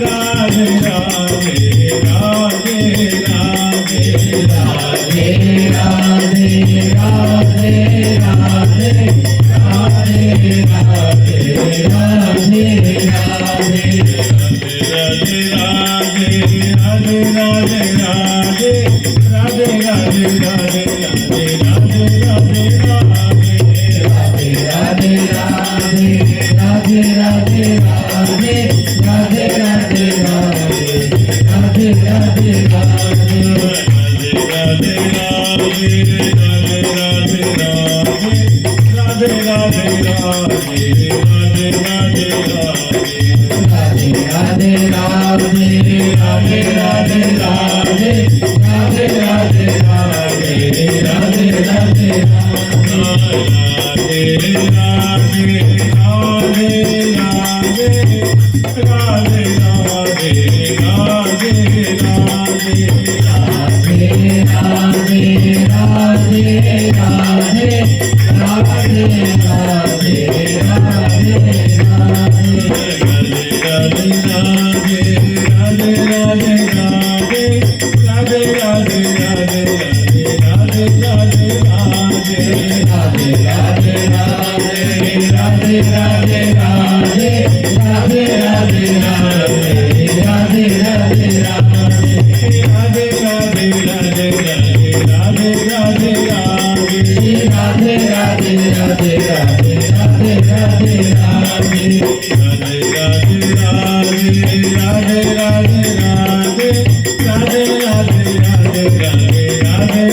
Radhe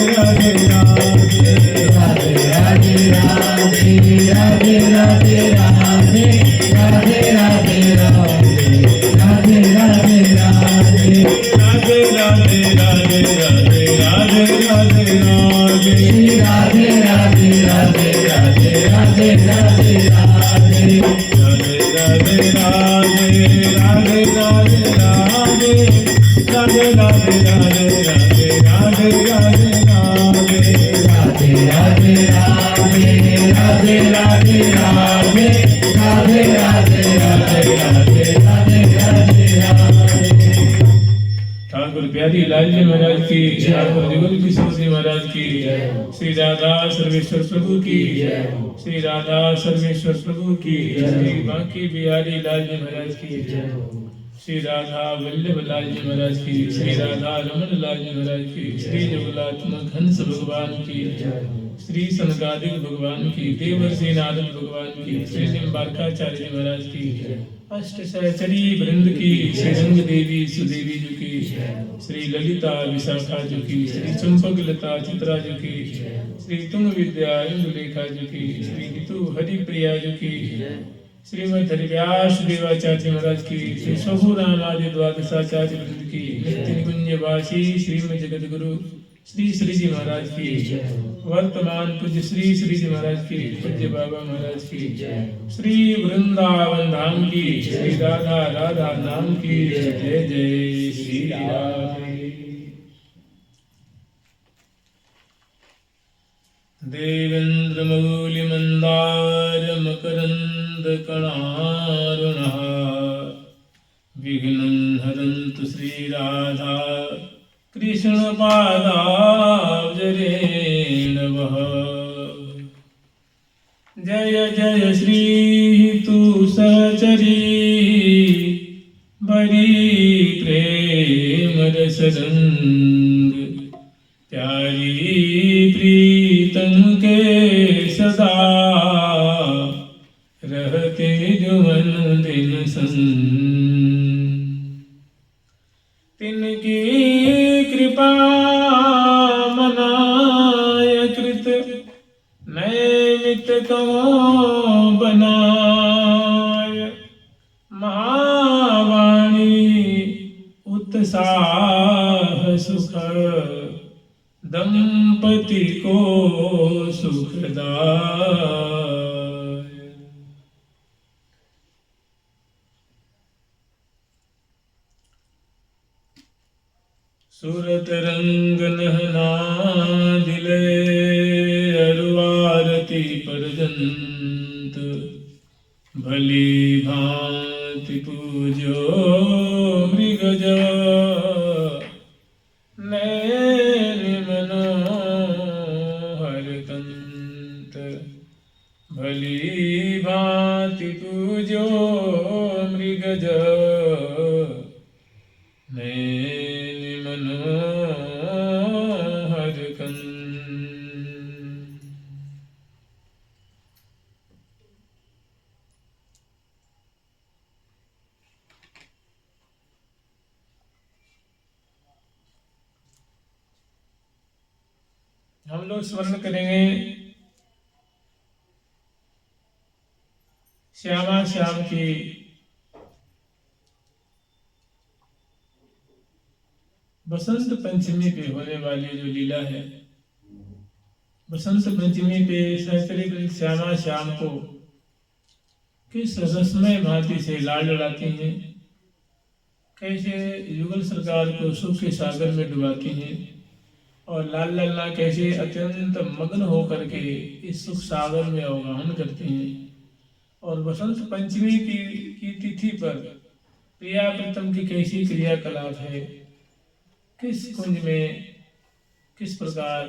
Radhe प्यारी लाल जी महाराज की, ठाकुर जुगल किशोर जी महाराज की, श्री राधा सर्वेश्वर प्रभु की, श्री राधा सर्वेश्वर प्रभु की, श्री बांकी बिहारी लाल जी महाराज की, श्री राधा वल्लभ लाल जी महाराज की, श्री राधा रमन लाल जी महाराज की, श्री जगुलात्मक हंस भगवान की, श्री सनकादिक भगवान की, देवर्षि नारद भगवान की, श्री निम्बारकाचार्य जी महाराज की, अष्ट सहचरी वृंद की, श्री रंग देवी सुदेवी जी की, श्री ललिता विशाखा जी की, श्री चंपक लता चित्रा जी की, श्री तुंग विद्या इंदुलेखा जी की, श्री ऋतु हरिप्रिया जी की, श्रीमद हरिव्यास देवाचार्य महाराज की, श्री स्वभु रामादि द्वादशाचार्य वृंद की, नित्य निकुंज वासी श्रीमद जगत गुरु श्री श्री जी महाराज की, वर्तमान पूज्य श्री श्री जी महाराज की, पूज्य बाबा महाराज की, श्री वृंदावन धाम की, श्री राधा राधा नाम की, जय जय श्री राधे। देवेंद्र मौलि मंदार मकरंद कणारुणः विघ्नं हरन्तु श्री राधा कृष्ण पादाब्जरेणवः। जय जय श्री तु सहचरी बड़ी प्रेम रस रंग, प्यारी प्रीतम के सदा रहते जुवन दिन संग। तिनकी कृपा मनाय कृत नैमित कहो बनाय, महावाणी उत्साह सुख दंपति को सुखदाय। सुरत रंग नहना दिले अरुआरती परजंत, भली भांति पूजो मृगज नैन मनोहर कंत, भली भांति पूजो मृगज नैन मनोहर कंत। हम लोग स्मरण करेंगे श्यामा श्याम की बसंत पंचमी पे होने वाली जो लीला है। बसंत पंचमी पे सहचरी श्यामा श्याम को किस रसमय भांति से लाड लड़ाती हैं, कैसे युगल सरकार को सुख के सागर में डुबाती हैं, और लाल लल्ला कैसे अत्यंत मग्न होकर के इस सुख सागर में अवगाहन करते हैं। और बसंत पंचमी की तिथि पर प्रिया प्रीतम की कैसी क्रियाकलाप है, किस कुंज में किस प्रकार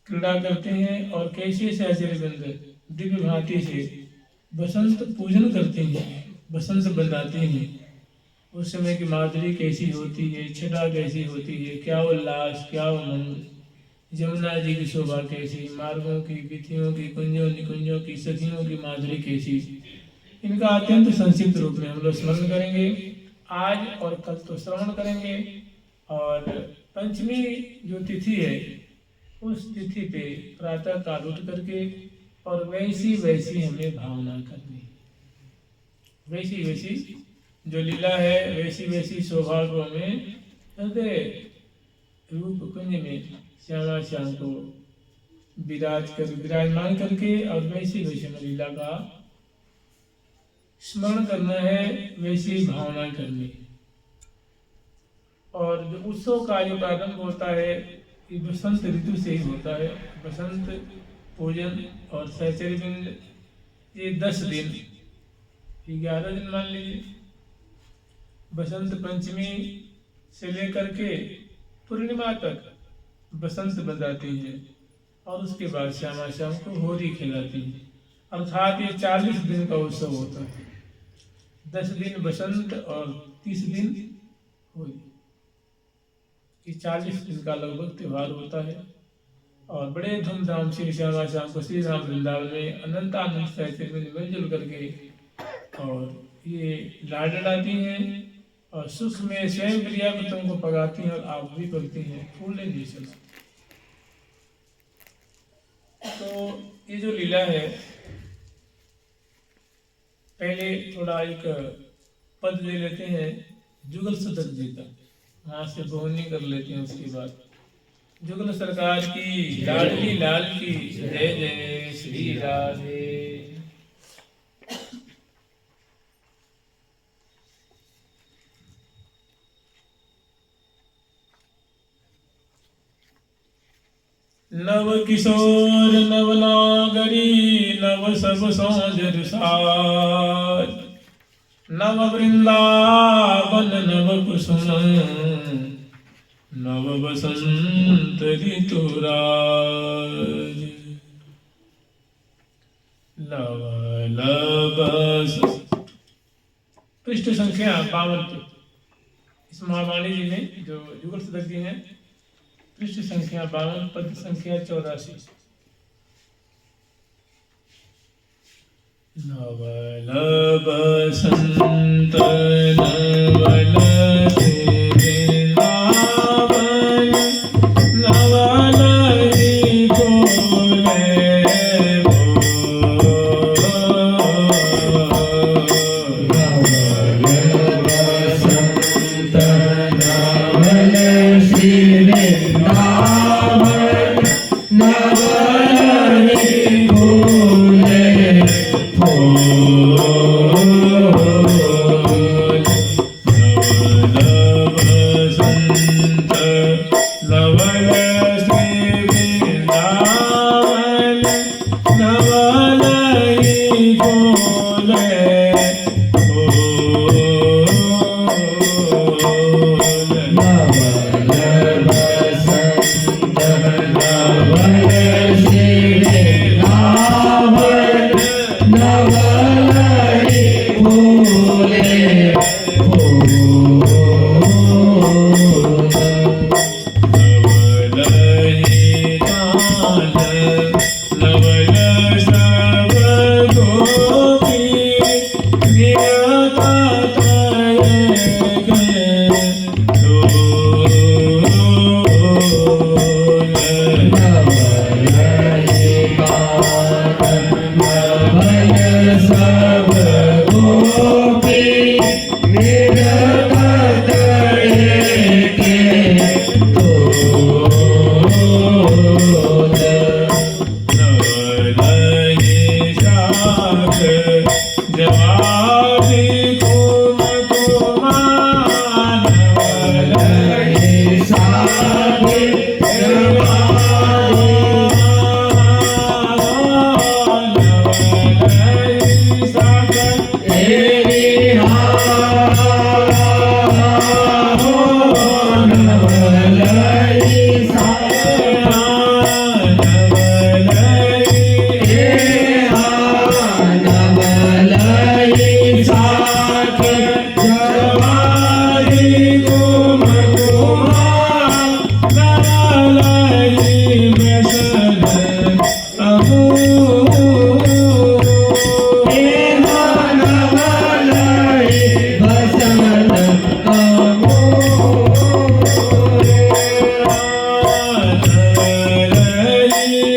क्रीड़ा करते हैं, और कैसे सहचरीवृंद दिव्य भांति से बसंत पूजन करते हैं, बसंत बंधाते हैं। उस समय की माधुरी कैसी होती है, छटा कैसी होती है, क्या उल्लास, क्या उमंग, जमुना जी की शोभा कैसी, मार्गों की, विथियों की, कुंजों निकुंजों की, सखियों की माधुरी कैसी, इनका अत्यंत संक्षिप्त रूप में हम लोग स्मरण करेंगे। आज और कल तो श्रवण करेंगे, और पंचमी जो तिथि है उस तिथि पे प्रातः काल उठ करके और वैसी वैसी हमें भावना करनी, वैसी वैसी जो लीला है वैसी वैसी शोभा को हमें हृदय रूप कुंज में श्यामा श्याम को विराजमान करके और वैसी वैसी लीला का स्मरण करना है, वैसी भावना करनी। और जो उत्सव का जो प्रारंभ होता है ये बसंत ऋतु से ही होता है। बसंत पूजन और सहचर्य दिन ये 10 दिन 11 दिन मान लीजिए। बसंत पंचमी से लेकर के पूर्णिमा तक बसंत बजाती है और उसके बाद श्यामा श्याम को होली खिलाती है। अर्थात ये 40 दिन का उत्सव होता है। 10 दिन बसंत और 30 दिन होली, ये 40 दिन का लगभग त्यौहार होता है। और बड़े धूमधाम से श्यामा श्याम को श्री राम वृंदावन में अनंत आनंद सहचर्य में मिलजुल करके और ये लाड लड़ाती हैं और सुख में स्वयं प्रियावृतों को पगाती हैं और आप भी पगती हैं फूले भी चला। तो ये जो लीला है, पहले थोड़ा एक पद ले लेते हैं जुगल सदक जी का, वहां से बोहनी कर लेते हैं। उसके बाद जुगल सरकार की लाडली लाल की जय जय श्री राधे। नव किशोर नव नागरी नव सब सौंदर्य साज, नव वृंदावन नव कुसुम नव बसंत ऋतुराज, पृष्ठ संख्या 52। इस महावाणी जी में जो जुगल सदक जी हैं, पृष्ठ संख्या 52, पद संख्या 84। नवल बसंत नवल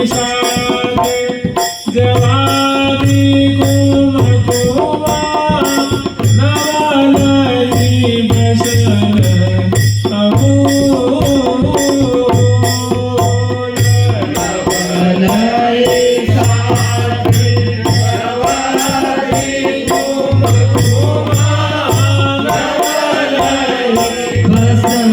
साथ जवानी कुमकुमा नवलई बसन अमूल नवलई साथ जवानी कुमकुमा नवलई बसन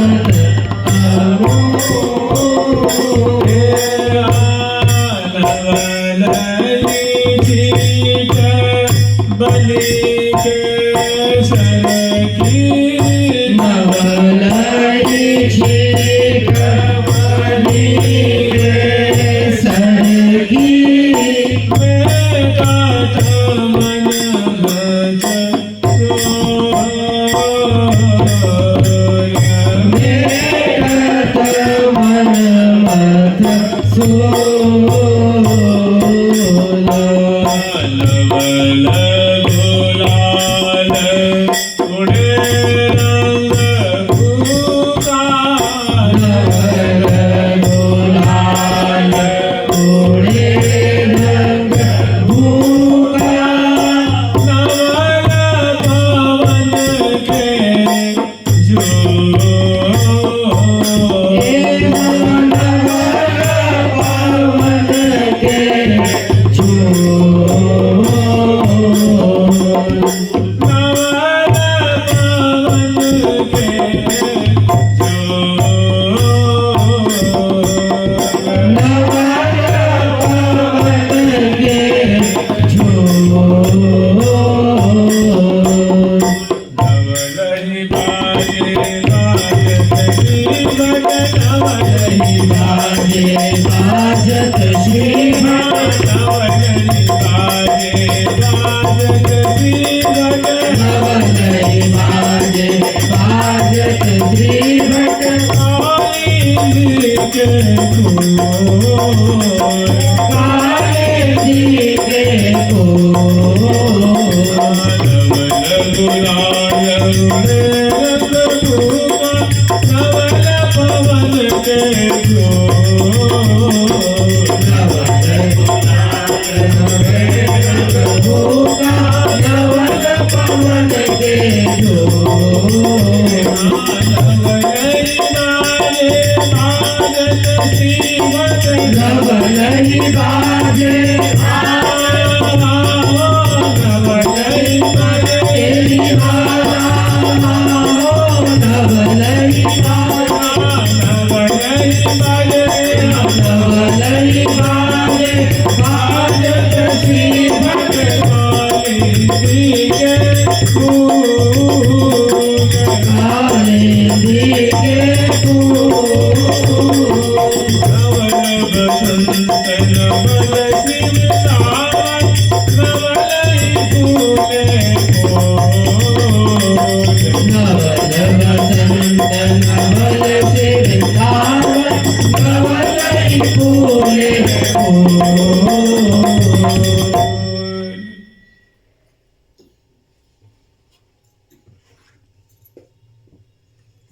बलि के सर की नवलई छीक बलि के सर की मेरा मन मत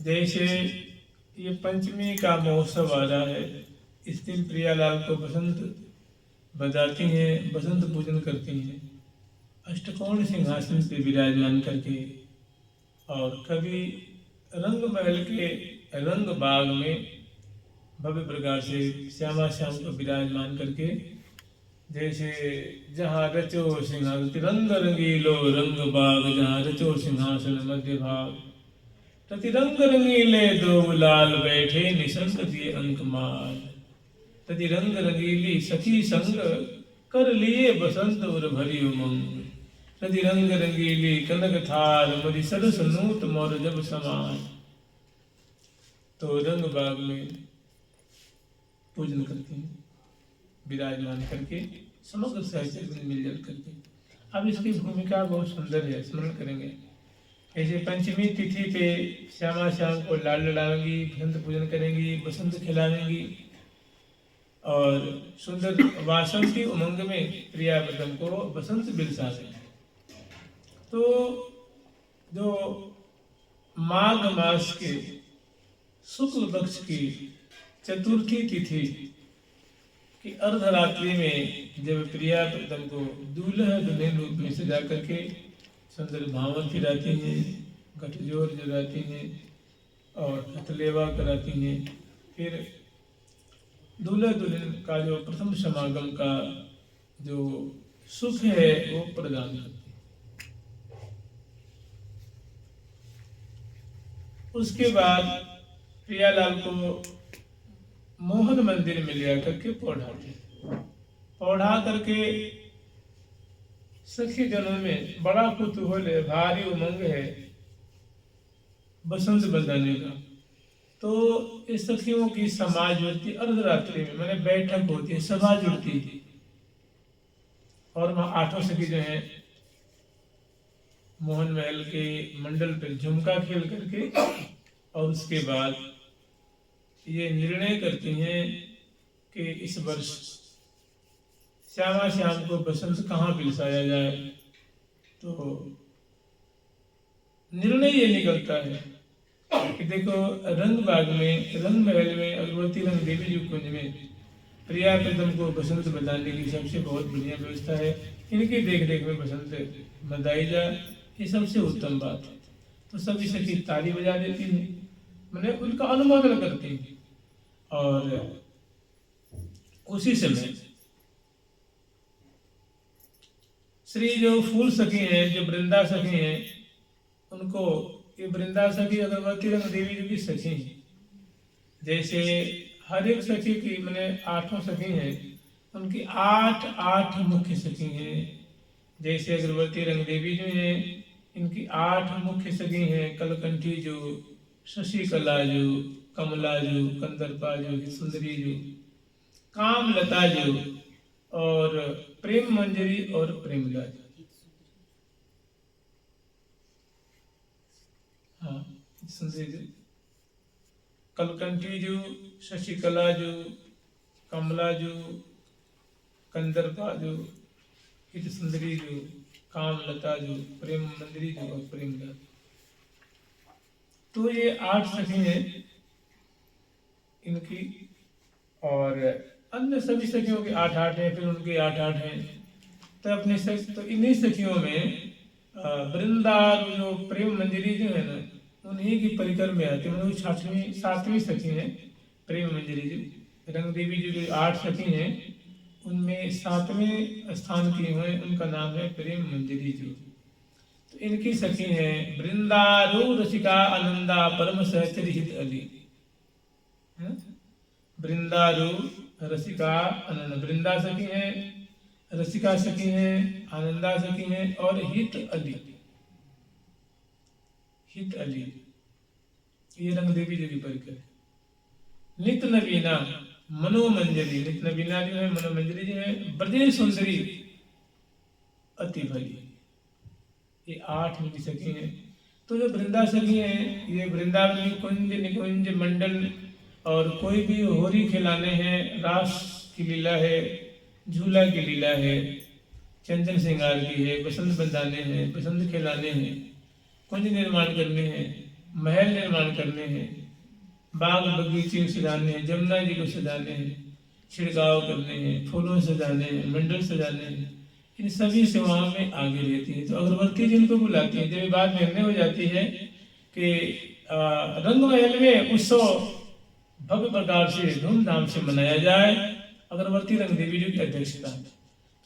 जैसे ये पंचमी का महोत्सव आ रहा है, इस दिन प्रियालाल को बसंत बजाती हैं, बसंत पूजन करती हैं, अष्टकोण सिंहासन पे विराजमान करके। और कभी रंग महल के रंग बाग में भव्य प्रकार से श्यामा श्याम को विराजमान करके, जैसे जहाँ रचो सिंहासन रंग रंगीलो रंग बाग, जहाँ रचो सिंहासन मध्य भाग, तति रंग रंगीले दो लाल बैठे निसंग दिए अंक माल। तति रंग रंगीली सखी संग कर लिए बसंत उर भरी उमंग। तति रंग रंगीली कनक थाल मरी सरस नूत मोर जब समान। तो रंग बाग में पूजन करते हैं, विराजमान करके समग्र सहचर मिलजुल करके। अब इसकी भूमिका बहुत सुंदर है, स्मरण करेंगे। ऐसे पंचमी तिथि पे श्यामा श्याम को लाल लड़ाएंगी, बसंत पूजन करेंगी, बसंत खिलाएंगी और सुंदर वासंती उमंग में प्रिया बदम को बसंत बिलसा देंगे। तो जो माघ मास के शुक्ल पक्ष की चतुर्थी तिथि कि अर्धरात्रि में जब प्रिया प्रीतम को दूल्हा दुल्हन रूप में सजा करके सुंदर भावन फिराती हैं, गठजोर जगाती हैं और हथलेवा कराती हैं, फिर दूल्हा दुल्हन का जो प्रथम समागम का जो सुख है वो प्रदान करती है। उसके बाद प्रियालाल को मोहन मंदिर में ले आकर के पौढ़ा करके सखी जनों में बड़ा कुतूहल है, भारी उमंग है बसंत बंधाने का। तो इस सखियों की समाज जुड़ती अर्धरात्रि में, मैंने बैठक होती है, सभा जुड़ती थी और वहाँ 8 सखी जो है मोहन महल के मंडल पर झुमका खेल करके और उसके बाद ये निर्णय करती हैं कि इस वर्ष श्यामा श्याम को बसंत कहाँ पिलसाया जाए। तो निर्णय ये निकलता है कि देखो रंग बाग में, रंग महल में, अगरबत्ती रंग देवी जी कुंज में प्रिया प्रीतम को बसंत बजाने की सबसे बहुत बढ़िया व्यवस्था है। इनकी देख रेख में बसंत बजाई जाए, ये सबसे उत्तम बात है। तो सभी सखी ताली बजा देती हैं, मैंने उनका अनुमोदन करती हैं। और उसी समय श्री जो फूल सखी हैं, जो वृंदा सखी हैं, उनको ये वृंदा सखी अगरबत्ती रंग देवी जी की सखी हैं। जैसे हर एक सखी की मैंने 8 सखी हैं, उनकी 8 मुख्य सखी हैं। जैसे अगरबत्ती रंग देवी जो हैं, इनकी 8 मुख्य सखी हैं। कलकंठी जो, शशिकला जो, कमला जो, कंदर्पा जो, सुंदरी जो, कामलता जो और प्रेम मंजरी और प्रेमला जो। हाँ, सुंदरी जो, कलकंठी जो, शशिकला जो, कमला जो, कंदर्पा जो, हित सुंदरी जो, कामलता जो, प्रेम मंजरी जो और प्रेमला जो। तो ये 8 सखी हैं इनकी, और अन्य सभी सखियों के 8 हैं, फिर उनके 8 हैं। तो अपने तो इन्हीं सखियों में वृंदा जो प्रेम मंजरी जो है ना, उन्हीं की परिकर में आती है। मतलब 7वीं सखी है प्रेम मंजरी जी। रंग देवी जी जो 8 सखी हैं, उनमें 7वें स्थान की हुए, उनका नाम है प्रेम मंजरी जी। तो इनकी सखी हैं वृंदारू रसिका आनंदा परम सहचर हित अली। वृंदारू रसिका आनंद, वृंदा सखी हैं, रसिका सखी हैं, आनंदा सखी हैं और हित अली। हित अली ये रंग देवी जी की परिकर। नित नवीना मनोमंजरी, नित नवीना जो है, मनोमंजरी जो है, ब्रजेश सुंदरी अति भली। ये 8 इनकी सखी हैं। तो जो वृंदा सखी हैं, ये वृंदावन की कुंज निकुंज मंडल और कोई भी होरी खिलाने हैं, रास की लीला है, झूला की लीला है, चंदन श्रृंगार की है, बसंत बंधाने हैं, बसंत खिलाने हैं, कुंज निर्माण करने हैं, महल निर्माण करने हैं, बाग बगीचे सजाने हैं, जमुना जी को सजाने हैं, छिड़काव करने हैं, फूलों सजाने हैं, मंडल सजाने हैं, इन सभी सेवाओं में आगे रहती है। तो अगरबत्ती जिनको बुलाती है, जब बात निर्णय हो जाती है कि रंग महल में उत्सव भव्य प्रकार से धूमधाम से मनाया जाए, अगरबत्ती रंग देवी जी की अध्यक्षता में,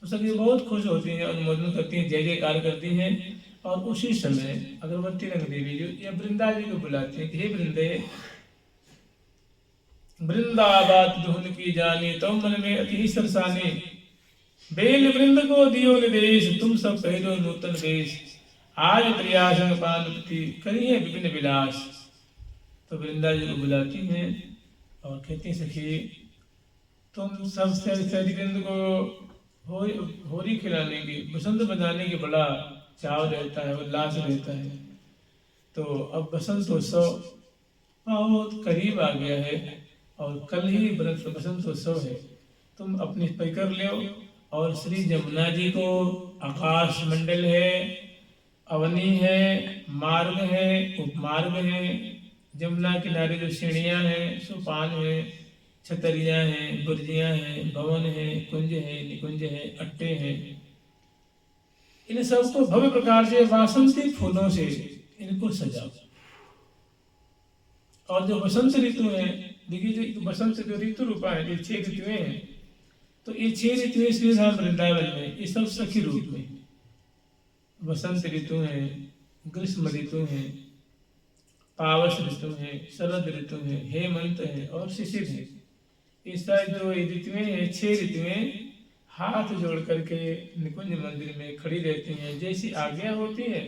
तो सभी बहुत खुश होती हैं, अनुमोदन करती हैं, जय जयकार करती हैं। और उसी समय अगरबत्ती रंग देवी जी या वृंदा जी को बुलाती है कि हे वृंदे, वृंदाबाद धुन की जानी तो मन में अति सरसानी, बेल वृंद को दियो निर्देश, तुम सब पहलो नूतन वेश, आज प्रिया संग पार्वती करिए विभिन्न विलास। तो वृंदा जी को बुलाती हैं और कहती सखी, तुम सब सरिवृंद को होरी खिलाने की, बसंत बजाने की बड़ा चाव रहता है, उल्लास रहता है। तो अब बसंतोत्सव बहुत करीब आ गया है और कल ही बसंतोत्सव है। तुम अपनी पैकर लो और श्री जमुना जी को, आकाश मंडल है, अवनी है, मार्ग है, उपमार्ग है, जमुना किनारे जो सीढ़ियाँ हैं, सोपान है, छतरियां हैं, बुर्जियां हैं, भवन है, कुंज है, निकुंज है, अट्टे हैं। इन सबको भव्य प्रकार से वासंती फूलों से इनको सजाओ। और जो बसंत ऋतु है, देखिए जो बसंत जो ऋतु रूपा है, ये 6 ऋतुएं हैं, तो ये 6 ऋतुएं श्री धाम वृंदावन में ये सब सखी रूप में। बसंत ऋतु है, ग्रीष्म ऋतु है, पावस ऋतु है, शरद ऋतु है, हेमंत है और शिशिर है। इस तरह जो ऋतुएं हैं, 6 ऋतुएं हाथ जोड़ करके निकुंज मंदिर में खड़ी रहती हैं। जैसी आज्ञा होती है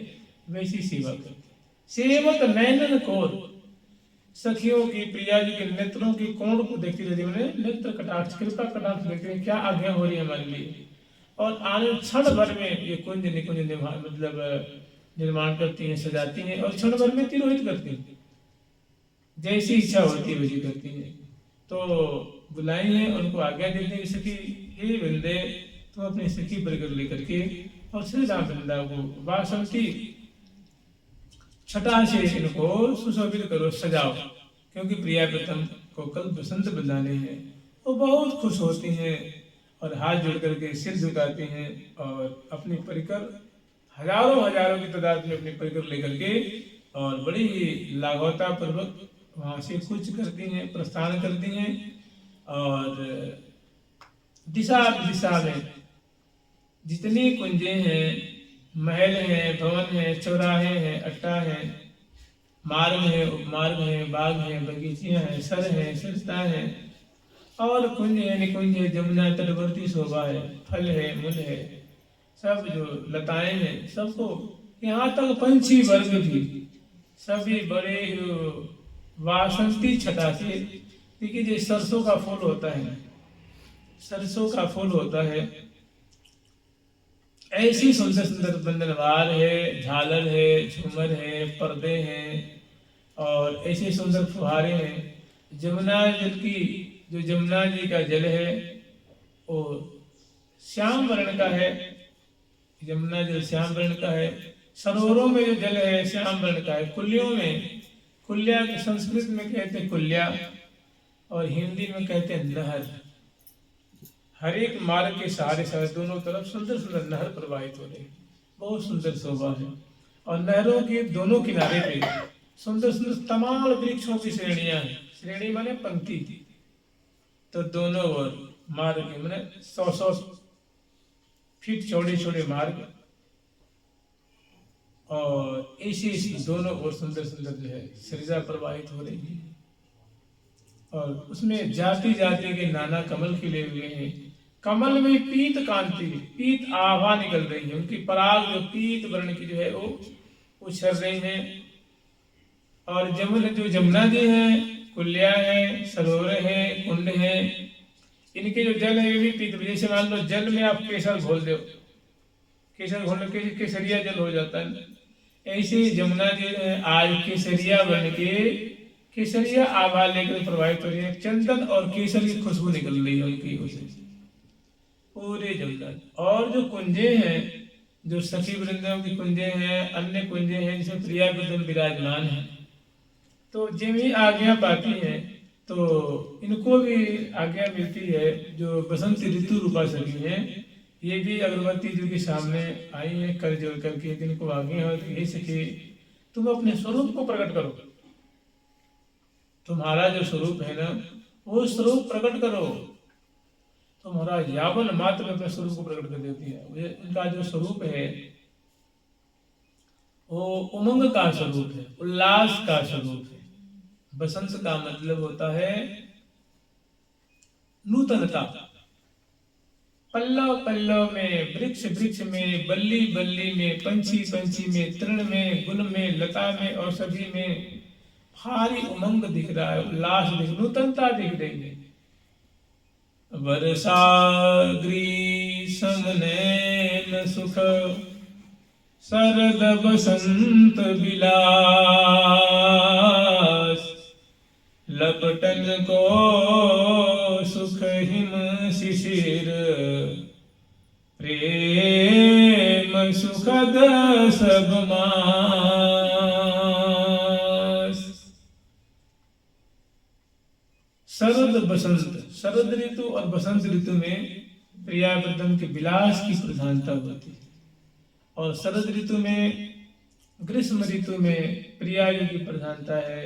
वैसी सेवा करती है। सेवक नैनन कोर, सखियों की, प्रिया जी के नेत्रों की कोण को देखती रहती है, नेत्र कटाक्ष, कृपा कटाक्ष देखते हैं, क्या आज्ञा हो रही है हमारे लिए। और आने क्षण भर में ये कुंज निकुंज मतलब निर्माण करती हैं, सजाती हैं और क्षण भर में तिरोहित करती हैं। जैसी इच्छा होती है वैसी करती हैं। तो बुलाई है, उनको आज्ञा देते हैं सखी, हे वृंदे तुम अपनी सखी बरगर लेकर के और श्री राम वृंदा को वासंती छटा से इनको सुशोभित करो, सजाओ, क्योंकि प्रिया प्रथम को कल बसंत बदलाने हैं। वो बहुत खुश होती हैं और हाथ जोड़ करके सिर झुकाती हैं और अपनी परिकर हजारों की तादाद में अपनी परिकर लेकर के और बड़ी ही लाघवता पूर्वक वहां से कूच करती हैं, प्रस्थान करती हैं। और दिशा दिशा में जितनी कुंजें हैं, महल हैं, भवन हैं, चौराहे हैं, अट्टा हैं, मार्ग है, उपमार्ग है, बाग है, बगीचियां हैं, सर हैं, सरिता हैं और कुंज है, निकुंज है, जमुना तटवर्ती शोभा है, फल है, मूल है, सब जो लताएं हैं, सबको, यहाँ तक पंछी वर्ग भी सभी बड़े वासंती छटा से। देखिए जो सरसों का फूल होता है, सरसों का फूल होता है, ऐसी सुंदर सुंदर बंधनवार है, झालर है, झूमर है, पर्दे हैं और ऐसे सुंदर फुहारे हैं। जमुना जल की, जो जमुना जी का जल है वो श्याम वर्ण का है, यमुना जल श्याम वर्ण का है। सरोवरों में जो जल है श्याम वर्ण का है। कुल्लियों में, कुल्या संस्कृत में कहते हैं कुल्या और हिंदी में कहते हैं नहर। हर एक मार्ग के सहारे सहारे दोनों तरफ सुंदर सुंदर नहर प्रवाहित हो रही, बहुत सुंदर शोभा है। और नहरों के दोनों किनारे पे सुंदर सुंदर तमाम वृक्षों की श्रेणियां हैं। श्रेणी माने पंक्ति, तो दोनों ओर मार्ग माने 100 फीट चौड़े चौड़े मार्ग और ऐसे दोनों ओर सुंदर सुंदर जो है सरिता प्रवाहित हो रही है। और उसमें जाति जाति के नाना कमल खिले हुए हैं। कमल में पीत कांति, पीत आभा निकल रही है, उनकी पराग जो पीत वर्ण की जो है वो उछल रही है। और जो जमुना जी है, कुल्या है, सरोवर है, कुंड है, इनके जो जल है वे भी पीत। जैसे मान लो जल में आप केसर घोल दो, केसर घोलने के केसरिया जल हो जाता है, ऐसे जमुना जी है आज केसरिया वर्ण के केसरिया आभा लेकर प्रभावित हो रही है। चंदन और केसर की खुशबू निकल रही है उनकी ओर से पूरे जमुना। और जो कुंजे हैं, जो सखी वृंदों की कुंजे हैं, अन्य कुंजे हैं जिसमें प्रिया वृंदन विराजमान है, तो जिन भी आज्ञा पाती हैं तो इनको भी आज्ञा मिलती है। जो बसंत ऋतु रूपा सखी है, ये भी अगरबत्ती जी के सामने आई है कर जोड़ करके। इनको आज्ञा हो कि हे सखी तुम अपने स्वरूप को प्रकट करो, तुम्हारा जो स्वरूप है ना वो स्वरूप प्रकट करो। तुम्हारा यावन मात्र में अपने स्वरूप को प्रकट कर देती है। उनका जो स्वरूप है वो उमंग का स्वरूप है, उल्लास का स्वरूप है। बसंत का मतलब होता है नूतनता। पल्लव पल्लव में, वृक्ष वृक्ष में, बल्ली बल्ली में, पंछी पंछी में, तृण में, गुल में, लता में और सभी में भारी उमंग दिख रहा है, उल्लास दिख, नूतनता दिख रही है। वर्षा ग्रीष्म नैन सुख शरद बसंत विलास, लपटन को सुख हिम शिशिर, प्रेम सुखद सब मास। शरद बसंत, शरद ऋतु और बसंत ऋतु में प्रियाव्रतम के विलास की प्रधानता होती है, और शरद ऋतु में, ग्रीष्म ऋतु में प्रियायु की प्रधानता है,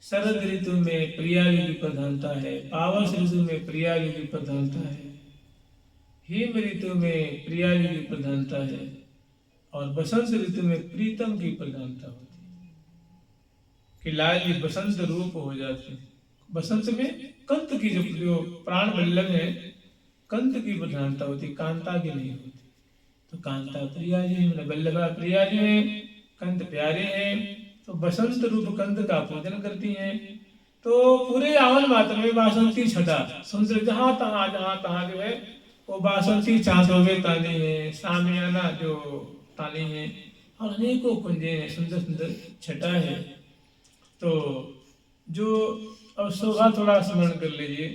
शरद ऋतु में प्रियायु की प्रधानता है, पावस ऋतु में प्रियायु की प्रधानता है, हिम ऋतु में प्रियायु की प्रधानता है, और बसंत ऋतु में प्रीतम की प्रधानता होती है कि लाल जी बसंत रूप हो जाते हैं। बसंत में कंत की जो प्राण वल्लभ है, कंत की प्रधानता होती, कांता की नहीं होती। तो कांता प्रिया जी, मतलब वल्लभा प्रिया जी है, कंत प्यारे हैं, तो बसंत रूप कंत का पूजन करती हैं। तो पूरे आवन मात्र में बासंती छटा सुंदर, जहाँ तहाँ जो है वो बासंती चांदोवे ताने हैं, सामियाना जो ताने हैं, और अनेकों कुंजे हैं, सुंदर सुंदर छटा है। तो जो अब शोभा थोड़ा स्मरण कर लीजिए,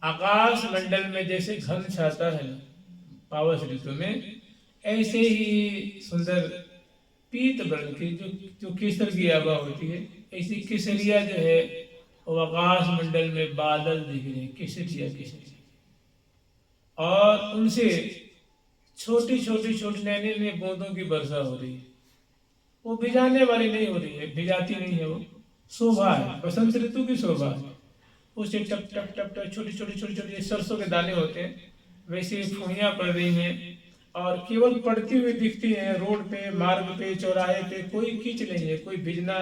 आकाश मंडल में जैसे घन छाता है पावस ऋतु में, ऐसे ही सुंदर पीत वर्ण की जो केसर की आभा होती है, ऐसी केसरिया जो है वो आकाश मंडल में बादल दिख रहे हैं, केसरिया केसरिया, और उनसे छोटी छोटी नैनी में बूंदों की वर्षा हो रही है। वो भिजाने वाली नहीं हो रही है, भिजाती नहीं है, वो शोभा है, बसंत ऋतु की शोभा है। उससे टप टप टप टप छोटी छोटी सरसों के दाने होते हैं, वैसे फूहियां पड़ रही हैं, और केवल पड़ती हुई दिखती हैं रोड पे, मार्ग पे, चौराहे पे। कोई कीच नहीं है, कोई भिजना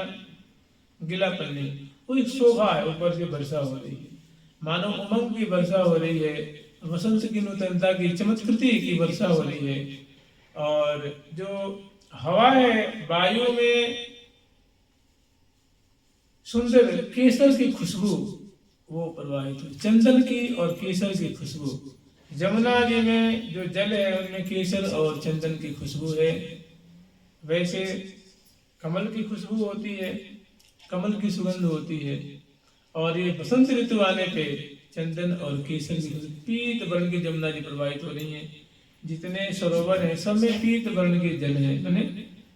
गिलापन नहीं, कोई शोभा है, ऊपर से वर्षा हो रही है, मानो उमंग की वर्षा हो रही है, वसंत की नूतनता की, चमत्कृति की वर्षा हो रही है। और जो हवा है, वायु में सुंदर केसर की खुशबू वो प्रवाहित हुई, चंदन की और केसर की खुशबू। जमुना जी में जो जल है उनमें केसर और चंदन की खुशबू है। वैसे कमल की खुशबू होती है, कमल की सुगंध होती है, और ये बसंत ऋतु आने पे चंदन और केसर की खुशबू, पीत वर्ण की जमुना जी प्रवाहित हो रही है। जितने सरोवर हैं सब में पीत वर्ण के जल है,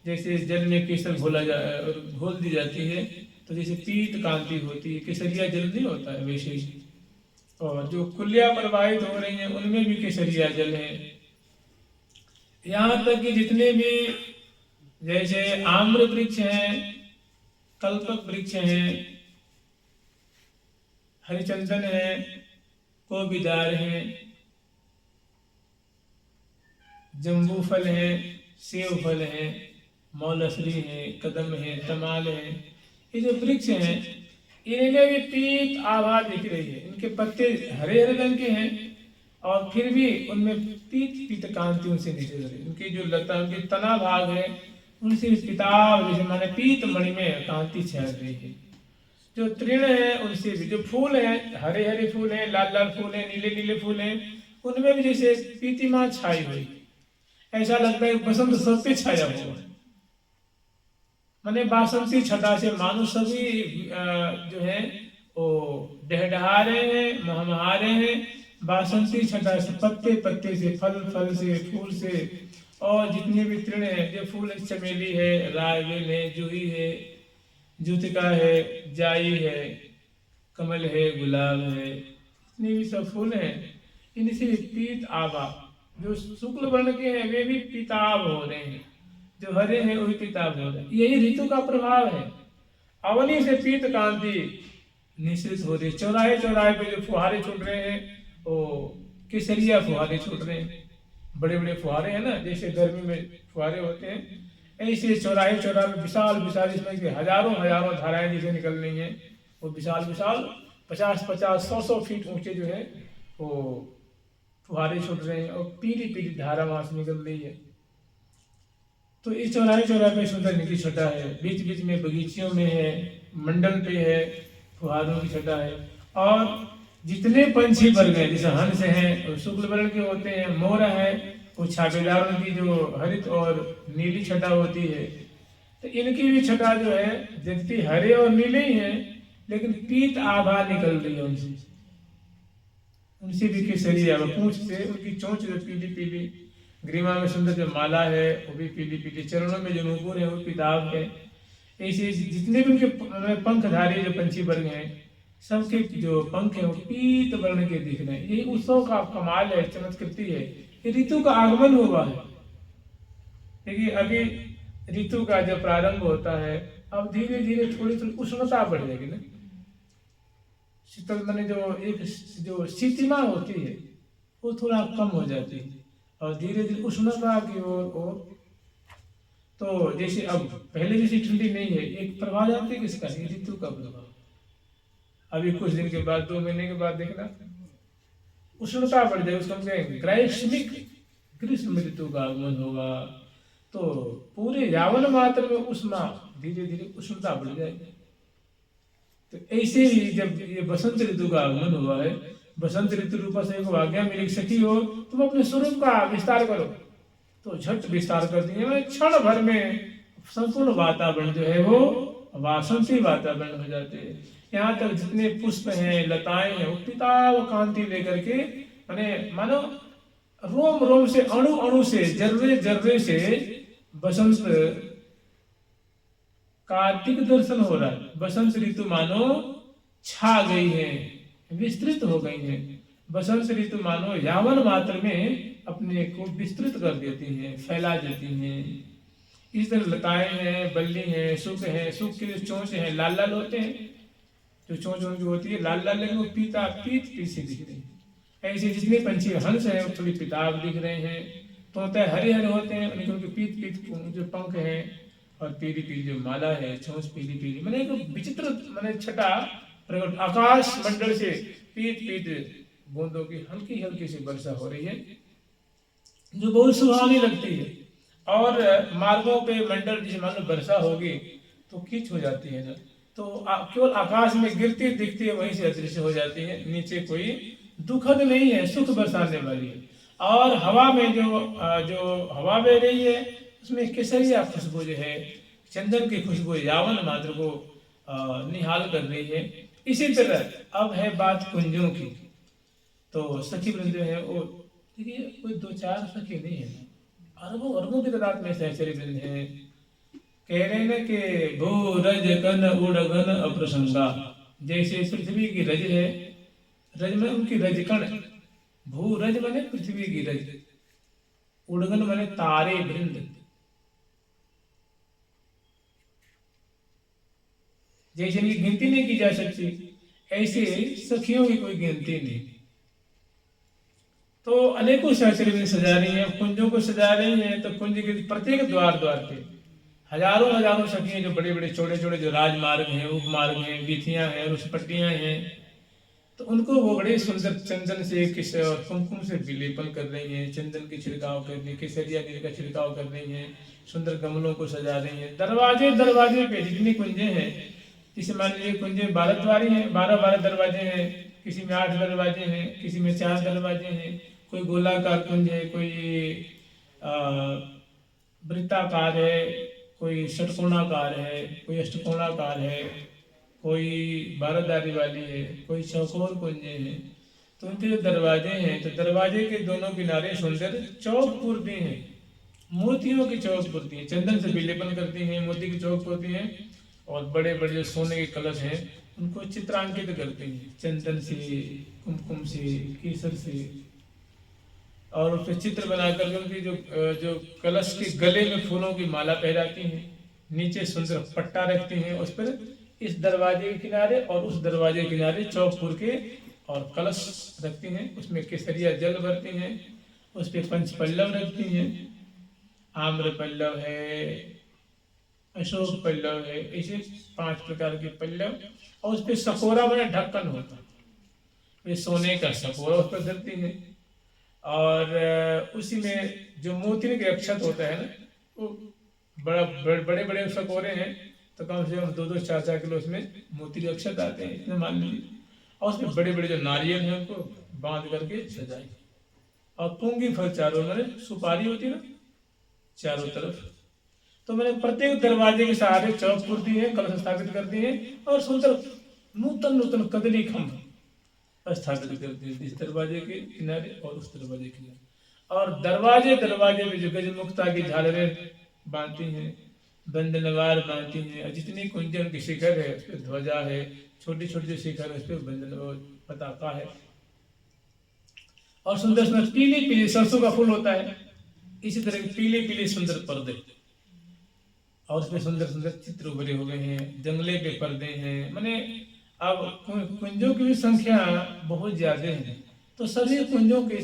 जैसे जल में केसर घोल दी जाती है, तो जैसे पीत कांति होती है, केसरिया जल नहीं होता है, वैसे ही। और जो कुलिया प्रवाहित हो रही हैं उनमें भी केसरिया जल है। यहाँ तक कि जितने भी जैसे आम्र वृक्ष हैं, कल्पक वृक्ष हैं, हरिचंदन है, कोबिदार है, जम्बू फल है, सेव फल है, मौलसरी है, कदम है, तमाल है, ये जो वृक्ष हैं इनमें भी पीत आभा दिख रही है। इनके पत्ते हरे हरे रंग के हैं, और फिर भी उनमें पीत पीत कांति उनसे निकल रही है। उनकी जो लता, उनके तना भाग है, उनसे पिताब जैसे माने पीत मणि में कांति छा रही है। जो तृण है उनसे भी, जो फूल है, हरे हरे फूल हैं, लाल लाल फूल हैं, नीले नीले फूल हैं, उनमें भी जैसे पीतिमा छाई हुई, ऐसा लगता है बसंत सब पे छाया हुआ है। माने बासंती छटा से मानो सभी जो है वो डहडहा रहे हैं, महमहा रहे हैं। बासंती छटा से, पत्ते पत्ते से, फल फल से, फूल से, और जितने भी तृण है, जो फूल, चमेली है, रायवेल है, जूही है, जूतिका है, जाई है, कमल है, गुलाब है, जितने भी सब फूल हैं इनसे पीत आभा, जो शुक्ल वर्ण के हैं वे भी पीताभ हो रहे हैं, जो हरे हैं वही पीताभ हो रहे हैं। यही ऋतु का प्रभाव है। अवनी से पीत कांति निश्चित हो रही। चौराहे चौराहे पे जो फुहारे छूट रहे हैं वो केसरिया फुहारे छूट रहे हैं, बड़े बड़े फुहारे हैं ना, जैसे गर्मी में फुहारे होते हैं, ऐसे चौराहे चौराहे में विशाल विशाल, जिसमें हजारों हजारों धाराएं जैसे निकल रही हैं, वो विशाल विशाल 50-50, 100-100 फीट ऊंचे जो है वो फुहारे छूट रहे हैं, और पीली पीली धारा वहां से निकल रही है। तो इस चौराहे चौराहे पे सुंदर निकी छटा है, बीच बीच में बगीचियों में है, मंडल पे है, फुहारों की छटा है। और जितने पंछी वर्ग हैं, जैसे हंस हैं और शुक्ल वर्ण के होते हैं, मोर है, वो छापेदारों की जो हरित और नीली छटा होती है, तो इनकी भी छटा जो है जबकि हरे और नीले ही है, लेकिन पीत आभा निकल रही है उनसे भी केसरिया पूंछ से, उनकी चोंच जो पीली पीली, ग्रीवा में सुंदर जो माला है वो भी पीली पीली, चरणों में जो नूपुर है वो पीताभ है। ऐसे जितने भी उनके पंखधारी जो पंछी वर्ग हैं सबके जो पंख हैं वो पीत वर्ण के दिख रहे हैं। यही उत्सव का कमाल है, चमत्कृति है। ये ऋतु का आगमन हुआ है। देखिए अभी ऋतु का जब प्रारंभ होता है, अब धीरे धीरे थोड़ी थोड़ी उष्णता बढ़ जाएगी ना, शीतल माने जो शीतिमा होती है वो थोड़ा कम हो जाती है और धीरे धीरे उष्णता की ओर। तो जैसे अब पहले जैसी ठंडी नहीं है, एक प्रभाव जानते हैं किसका, ये ऋतु का प्रभाव। अभी कुछ दिन के बाद, 2 महीने के बाद देखना उष्णता बढ़ जाएगी, उसको हम कहेंगे ग्रीष्मिक, ग्रीष्म ऋतु का आगमन होगा। तो पूरे यावन मात्र में उष्णा धीरे धीरे उष्णता बढ़ जाएगी। तो ऐसे ही जब ये बसंत ऋतु का आगमन हुआ है, बसंत ऋतु रूपा से को आज्ञा मिली, सखी हो तुम अपने स्वरूप का विस्तार करो। तो झट विस्तार कर दिए, मैं क्षण भर में संपूर्ण वातावरण जो है वो वासंती वातावरण हो जाते हैं। यहाँ तक जितने पुष्प हैं, लताएं हैं, वो पिताव कांति लेकर के मानो रोम रोम से, अणु अणु से, जर्रे जर्रे से बसंत कार्तिक दर्शन हो रहा है। बसंत ऋतु मानो छा गई है, विस्तृत हो गई है। बसंत ऋतु मानो यावन मात्र में अपने को विस्तृत कर देती हैं, फैला देती हैं। इस तरह लताएं हैं, बल्ली हैं, सुख हैं। सुख के जो चोंच हैं लाल लाल होते हैं, जो चोंच उनकी होती है लाल लाल, लेकिन वो पीता पीत पीछे दिख रही है। ऐसे जितने पंछी हंस हैं वो थोड़ी पिताब दिख रहे हैं। तोते हरे हरे होते हैं, उनके पीत पीत जो पंख हैं और पीली पीली जो माला है, चोंच पीली पीली, मैंने एक विचित्र मैंने छटा प्रकट आकाश मंडल से पीत पीत बूंदों की हल्की हल्की सी वर्षा हो रही है, जो बहुत सुहानी लगती है। और मार्गों पे मंडल जिसे मान लो वर्षा होगी तो कीच हो जाती है ना, तो केवल आकाश में गिरती दिखती है, वहीं से अदृश्य हो जाती है। नीचे कोई दुखद नहीं है, सुख बरसाने वाली है। और हवा में जो हवा बह रही है उसमें केसरिया खुशबू जो है, चंदन की खुशबू यावन मात्र को निहाल कर रही है। इसी तरह अब है बात कुंजों की। तो सखी वृंद जो है वो देखिए कोई 2-4 सखी नहीं है, अरबों अरबों की तादाद में सहचरी वृंद है। कह रहे हैं कि भू रज कन उड़गन अप्रसंगा, जैसे पृथ्वी की रज है, रज में उनकी रजकण, भू रज माने पृथ्वी की रज, उड़गन माने तारे वृंद। जैसे इनकी गिनती नहीं की जा सकती, ऐसे सखियों की कोई गिनती नहीं। तो अनेकों सहचरी सजा रही हैं, कुंजों को सजा रही हैं। तो कुंज के प्रत्येक द्वार द्वार पे हजारों हजारों सखियां, जो बड़े बड़े छोटे छोटे जो राजमार्ग हैं, उपमार्ग हैं, वीथियां हैं, रुसपट्टियां हैं, तो उनको वो बड़े सुंदर चंदन से किस और कुमकुम से विलेपन कर रही हैं, चंदन की छिड़काव कर रही हैं, केसरिया नील का छिड़काव कर रही हैं, सुंदर गमलों को सजा रही हैं। दरवाजे दरवाजे पे जितनी कुंजें हैं, जैसे मान लीजिए कुंजें 12 द्वारी हैं, 12 दरवाजे हैं, किसी में 8 दरवाजे हैं, किसी में 4 दरवाजे हैं, कोई गोलाकार कुंज है, कोई वृत्ताकार है, कोई षटकोणाकार है, कोई अष्टकोणाकार है, कोई 12 वाली है, कोई चौकोर कुंजे हैं। तो उनके जो दरवाजे हैं, तो दरवाजे के दोनों किनारे सुंदर चौक पूर्ति हैं, मोतियों की चौक पूर्ति हैं, चंदन से विलेपन करती हैं, मोती की चौक पूर्ति हैं। और बड़े बड़े जो सोने के कलश हैं उनको चित्रांकित करते हैं, चंदन से, कुमकुम से, केसर से, और उस पर चित्र बनाकर उनकी जो कलश के गले में फूलों की माला पहनाती हैं, नीचे सुंदर पट्टा रखती हैं, उस पर इस दरवाजे के किनारे और उस दरवाजे के किनारे चौक पूर के और कलश रखती हैं, उसमें केसरिया जल भरती हैं, उस पर पंच पल्लव रखती हैं, आम्र पल्लव है, अशोक पल्लव है, ऐसे 5 प्रकार के पल्लव। और उस पर सकोरा बना ढक्कन होता है, ये सोने का सकोरा उस पर धरती है। और उसी में जो मोती के अक्षत होता है ना, वो बड़े बड़े सकोरे हैं, तो कम से कम 2-2, 4-4 किलो उसमें मोती के अक्षत आते हैं, इतने मान लीजिए। और उसमें बड़े बड़े जो नारियल हैं उनको बांध करके सजाए, और पुंगी फल चारों में, सुपारी होती है ना चारों तरफ। तो मैंने प्रत्येक दरवाजे के सहारे चौक पूर्ति है, कलश स्थापित कर दिए, और सुंदर नूतन नूतन कदली खंभ स्थापित कर दिए, इस दरवाजे के किनारे और उस दरवाजे के किनारे। और दरवाजे दरवाजे में जो गजमुक्ता की झालरें बांधती हैं, बंदनवार बांधती हैं, और जितनी कुंज उनकी शिखर है उस पर ध्वजा है, छोटी छोटी जो शिखर है उस पर बंदन पताका है, और सुंदर सुंदर पीले पीले सरसों का फूल होता है, इसी तरह पीले पीले सुंदर पर्दे, और उसमें सुंदर सुंदर चित्र उभरे हुए हैं, जंगले पे पर्दे हैं। माने अब कुंजों की भी संख्या बहुत ज्यादा है, तो सभी कुंजों के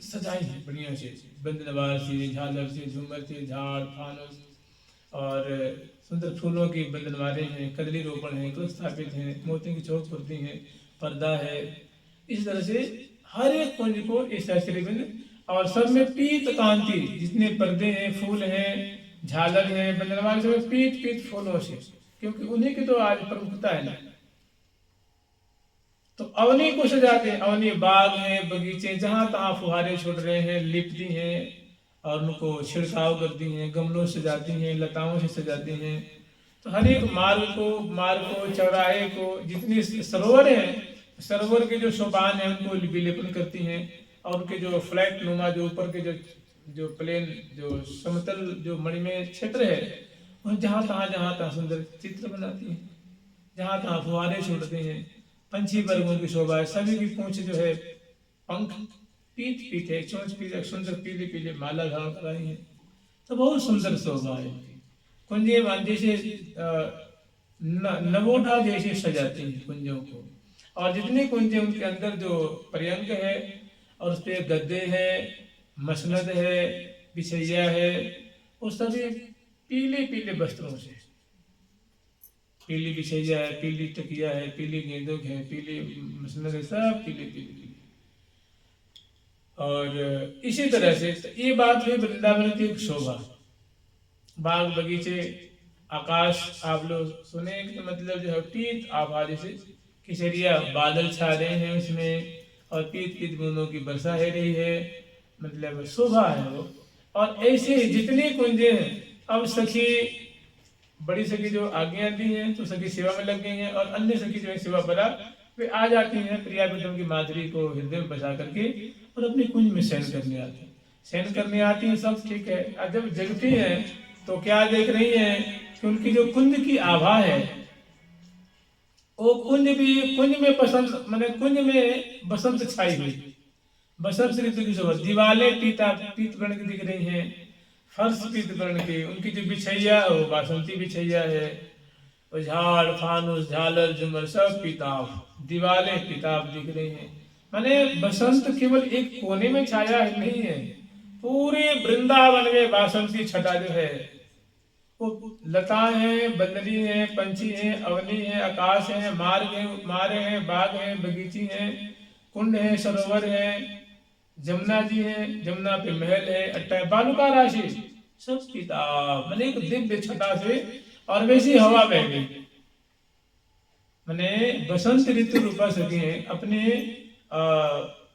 सजाई है बढ़िया से, बंदनवार से, झालर से, झूमर से, झाड़ फानस और सुंदर फूलों की बंदनवारें हैं, कदली रोपण है, कलश स्थापित हैं, मोती की चौक पुरती है, पर्दा है। इस तरह से हर एक कुंज को इस आश्चर्य, और सब में पीत कांति, जितने पर्दे हैं, फूल हैं, झालर हैं, बंदनवार सब पीत पीत फूलों से, क्योंकि उन्हीं की तो आज प्रमुखता है ना। तो अवनी को सजाते हैं, अवनी बाग हैं, बगीचे, जहां तहां फुहारे छोड़ रहे हैं, लिपती हैं और उनको छिड़काव करती हैं, गमलों से सजाती हैं, लताओं से सजाती हैं। तो हर एक मार्ग को चौराहे को, जितने सरोवर हैं, सरोवर के जो सोपान है उनको विलेपन करती हैं, और उनके जो फ्लैट नुमा, जो ऊपर के जो प्लेन, जो समतल, जो मणिमय क्षेत्र है, वह जहाँ तहाँ सुंदर चित्र बनाती हैं, जहाँ तहाँ फुहारे छोड़ते हैं। पंछी वर्गों की शोभा है, सभी की पूंछ जो है, पंख पीत पीत है, चोंच पीले, सुंदर पीले पीले माला धारण कराई है, तो बहुत सुंदर शोभा है। कुंजे जैसे नवोढ़ा जैसे सजाती हैं कुंजों को, और जितने कुंजे उनके अंदर जो पर्यंक है, और उस पर गद्दे है, मसनद है, बिछैया है, वो सभी पीले पीले वस्त्रों से, पीली बिछैया है, पीली तकिया है, पीली गेंदुक है, पीली मसनद है, सब पीले पीले पीले। और इसी तरह से ये बात हुई वृंदावन की एक शोभा। बाग बगीचे, आकाश आप लोग सुने कि मतलब जो है पीत आभा, जैसे किशरिया बादल छा रहे हैं उसमें, और पीत पीत बूंदों की वर्षा हो रही है, मतलब शोभा है वो। और ऐसे जितने कुंजे हैं, अब सखी, बड़ी सखी जो आज्ञा दी हैं तो सखी सेवा में लग गई हैं, और अन्य सखी जो है सेवा परा वे आ जाती हैं प्रिया प्रीतम की माधुरी को हृदय में बसा करके, और अपनी कुंज में शयन करने आती हैं। शयन करने आती हैं, सब ठीक है। और जब जगती हैं तो क्या देख रही हैं कि उनकी जो कुंज की आभा है, वो कुंज में बसंत, माने कुंज में बसंत छाई हुई, बसंत ऋतु की शोभा। दीवाले पीत वर्ण की दिख रही हैं, फर्श पीत वर्ण की, उनकी जो बिछैया है वो बासंती बिछैया है, और झाड़ फानुस, झालर, झुमर सब पीताभ, दीवाले पीताभ दिख रही हैं। माने बसंत केवल एक कोने में छाया नहीं है, पूरे वृंदावन में बासंती छटा जो है, वो लताएं हैं, बदरी हैं, पंछी हैं, अवनी है, आकाश है, मार्ग है, मारे हैं, बाग हैं, बगीची हैं, कुंड है, सरोवर है, जमुना जी है, जमुना पे महल है, अट्टा बालुका राशि, सब किताब, मैंने एक दिव्य छटा से, और वैसी हवा बह गई। मैंने बसंत ऋतु रूपा सके हैं,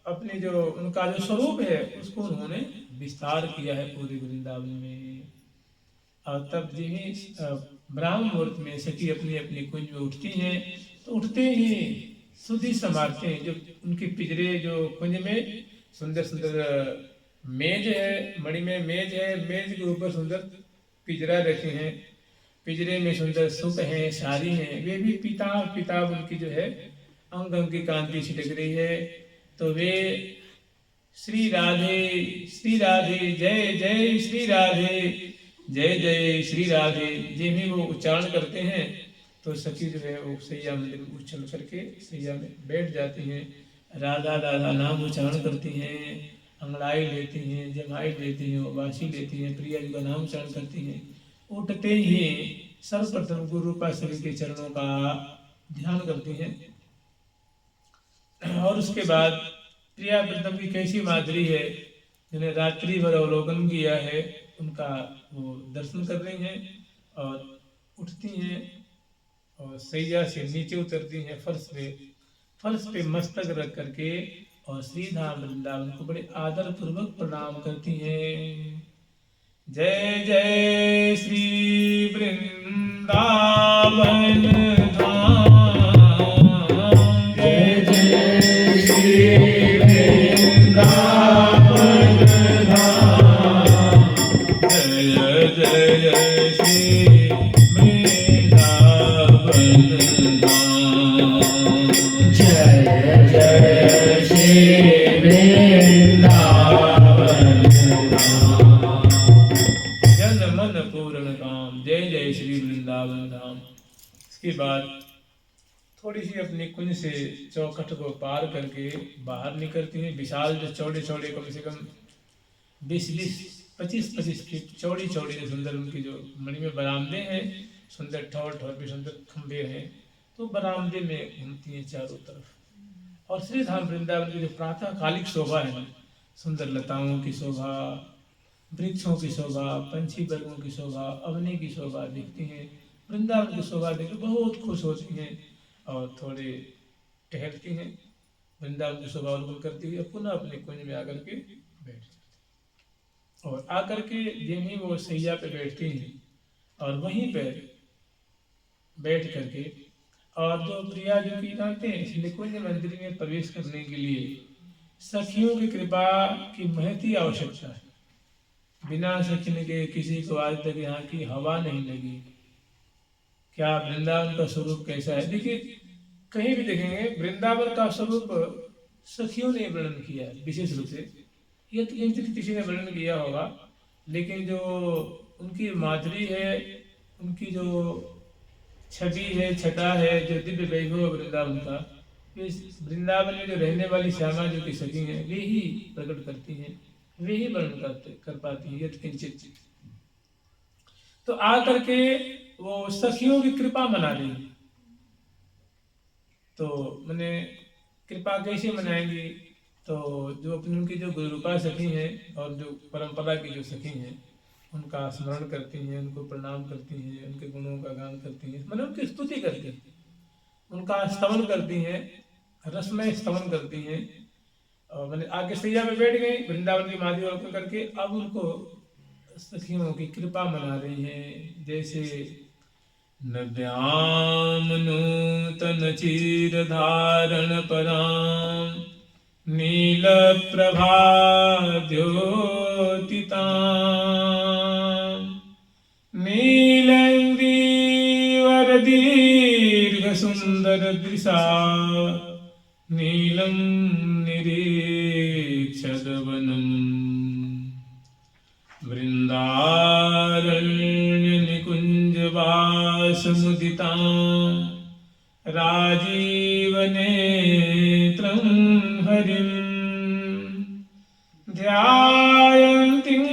अपने जो उनका जो स्वरूप है उसको उन्होंने विस्तार किया है पूरे वृंदावन में। और तब जी ब्राह्म मुहूर्त में सखी अपनी अपनी कुंज में उठती हैं, तो उठते ही सुधि समारते हैं, जो उनके पिंजरे, जो कुंज में सुंदर सुंदर मेज है, मणि में मेज है, मेज के ऊपर सुंदर पिंजरा रखे हैं, पिंजरे में सुंदर सुख है, सारी है, वे भी पिताब उनकी जो है अंग अंग की कांति छिटक रही है। तो वे श्री राधे जय जय श्री राधे, जय जय श्री राधे जी भी वो उच्चारण करते हैं, तो सखी जो है वो सैया मंदिर में उछल करके सैया में बैठ जाती हैं, राधा राधा नाम उच्चारण करती हैं, अंगड़ाई लेती हैं, जमाई लेती हैं, वासी लेती हैं, प्रिया जी का नाम उच्चारण करती हैं। उठते ही सर्वप्रथम गुरु रूपा श्री के चरणों का ध्यान करती हैं, और उसके बाद प्रिया प्रीतम की कैसी माधुरी है, जिन्हें रात्रि भर अवलोकन किया है, उनका वो दर्शन कर रही हैं, और उठती हैं और सैया से नीचे उतरती हैं, फर्श पे मस्तक रख करके, और श्री धाम वृंदावन को बड़े आदर पूर्वक प्रणाम करती हैं। जय जय श्री वृंदावन धाम, जय जय श्री वृंदावन धाम, जय जय श्री जन मन पूर्ण काम, जय जय श्री वृंदावन धाम। इसके बाद थोड़ी सी अपनी कुंज से चौखट को पार करके बाहर निकलती हैं। विशाल जो चौड़े चौड़े कम से कम 20-20, 25-25 फीट चौड़ी चौड़ी जो सुंदर उनकी जो मणि में बरामदे हैं, सुंदर ठौर ठौर भी सुंदर खंभे हैं, तो बरामदे में घूमती हैं चारों तरफ। और श्री धाम वृंदावन की जो प्रातः कालिक शोभा है, सुंदर लताओं की शोभा, वृक्षों की शोभा, पंछी वर्गों की शोभा, अवनी की शोभा दिखती हैं। वृंदावन की शोभा देखकर बहुत खुश होती हैं और थोड़े टहलती हैं। वृंदावन की शोभा अवलोकन करती हुई पुनः अपने कुंज में आकर के बैठ जाती हैं। और आकर के जिन ही वो सैया पे बैठती हैं और वहीं पे बैठ करके, और जो प्रिया जो की जानते हैं, इस निकुंज मंदिर में प्रवेश करने के लिए सखियों की कृपा की महती आवश्यकता है। बिना सखी के किसी को आज तक यहाँ की हवा नहीं लगी। क्या वृंदावन का स्वरूप कैसा है? देखिए, कहीं भी देखेंगे वृंदावन का स्वरूप सखियों ने वर्णन किया है विशेष रूप से। ये तो किंचित किसी ने वर्णन किया होगा, लेकिन जो उनकी माधुरी है, उनकी जो छवि है, छटा है, जो दिव्य वैभव वृंदावन का, वृंदावन में जो रहने वाली श्यामा जो की सखी हैं, वे ही प्रकट करती हैं, वे ही वर्णन कर पाती हैं। यत् किंचित तो आ करके वो सखियों की कृपा मना रही है। तो मैंने कृपा कैसे मनाएंगी? तो जो अपनी उनकी जो गुरुरूपा सखी हैं और जो परंपरा की जो सखी हैं, उनका स्मरण करती हैं, उनको प्रणाम करती हैं, उनके गुणों का गान करती हैं, मतलब उनकी स्तुति करती हैं, उनका स्तवन करती हैं, रसमय स्तवन करती हैं। और मैंने आगे सैया में बैठ गई वृंदावन की माधुरी अवलोकन करके। अब उनको सखियों की कृपा मना रही हैं। जैसे नव्याम नूतन चीर धारण पराम नील प्रभा द्योतितां नीलंगीवर दीर्घ सुंदर दृशा नीलम निरीक्षद वनम वृंदारण्य निकुंज वासमुदितां राजीव नेत्रं हरिं ध्यायन्तीं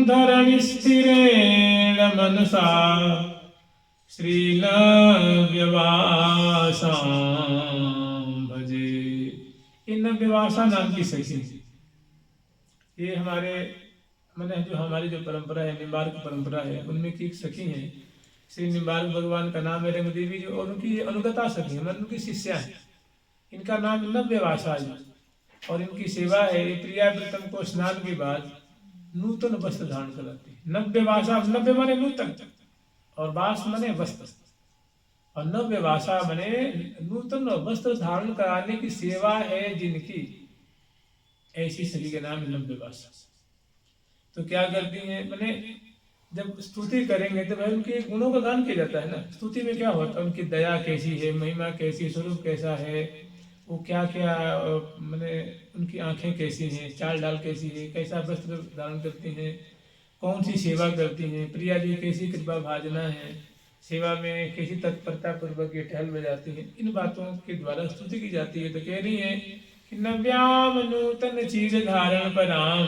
धरणिस्थिरेण मनसा श्रीनव्यवासां भजे। ये नव्यवासा नाम की सखी, ये हमारे जो हमारी जो परंपरा है, निम्बार्क परंपरा है, उनमें की एक सखी है। श्री निम्बार्क भगवान का नाम है रंग देवी जो, और उनकी अनुगता सखी है, मतलब उनकी शिष्या है। इनका नाम नव्यवासा है और इनकी सेवा है। प्रिया प्रीतम को स्नान के बाद नूतन वस्त्र धारण कराती है। नव्यवासा, नव्य माने नूतन और वास माने वस्त्र, और नव्यवासा माने नूतन वस्त्र धारण कराने की सेवा है जिनकी, ऐसी सखी का नाम है नव्यवासा। तो क्या करती हैं, मैंने जब स्तुति करेंगे तो भाई उनके गुणों का गान किया जाता है ना। स्तुति में क्या होता है, उनकी दया कैसी है, महिमा कैसी, स्वरूप कैसा है, वो क्या क्या, मैंने उनकी आंखें कैसी हैं, चाल डाल कैसी है, कैसा वस्त्र धारण करती हैं, कौन सी सेवा करती हैं, प्रिया जी कैसी कृपा भाजना है, सेवा में कैसी तत्परता पूर्वक ये टहल बजाती हैं, इन बातों के द्वारा स्तुति की जाती है। तो कह रही है कि नव्याम नूतन चीज धारण पराम,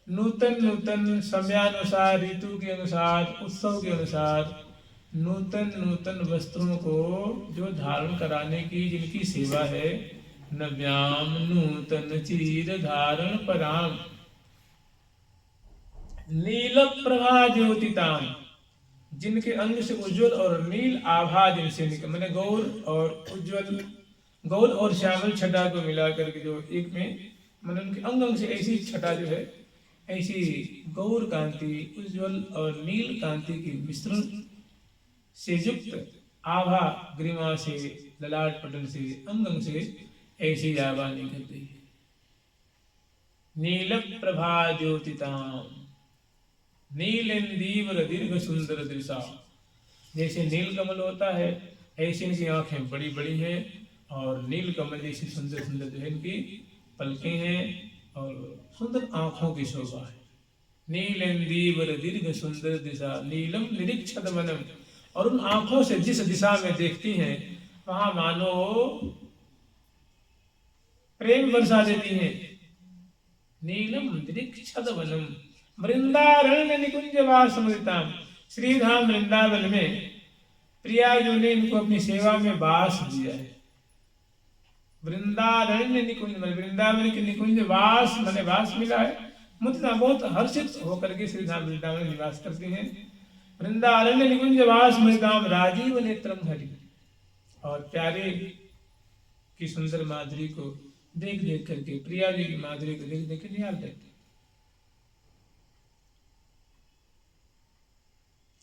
नूतन नूतन समयानुसार, ऋतु के अनुसार, उत्सव के अनुसार नूतन नूतन वस्त्रों को जो धारण कराने की जिनकी सेवा है, नव्याम नूतन चीर धारण पराम नील प्रभा ज्योतिताम, जिनके अंग से उज्जवल और नील आभा जिनसे निकल, मैंने गौर और उज्जवल, गौर और श्यामल छटा को मिला करके जो एक में, मैंने उनके अंग अंग से ऐसी छटा जो है, ऐसी गौर कांति, उज्जवल और नील कांति की मिश्रण से युक्त आभा ग्रीवा से, ललाट पटल से, अंग अंग से ऐसी आभा निकल रही है। नील प्रभा ज्योतिताम नीलेन्दीवर दीर्घ सुंदर दृशा, जैसे नील कमल होता है ऐसे इनकी आंखें बड़ी बड़ी हैं और नील कमल जैसी सुंदर सुंदर जो है इनकी पलकें हैं और सुंदर आंखों की शोभा है। नीलेंदीवर दीर्घ सुंदर दिशा नीलम निरीक्षत वनम, और उन आंखों से जिस दिशा में देखती हैं वहां मानो प्रेम वर्षा देती हैं। नीलम निरीक्षत वनम वृंदारण्य निकुंज वासमृताम, श्री धाम वृंदावन में प्रियाजू ने इनको अपनी सेवा में वास दिया है। वृंदारण्य निकुंज, वृंदावन के निकुंज वास मैंने वास मिला है। मुद्दा बहुत हर्षित होकर के श्री धाम वृंदावन निवास करते हैं। वृंदारण्य निकुंज वास मृदाम राजीव नेत्रम हरि, और प्यारे की सुंदर माधुरी को देख देख करके, प्रिया जी की माधुरी को देख देख के निहाल देते।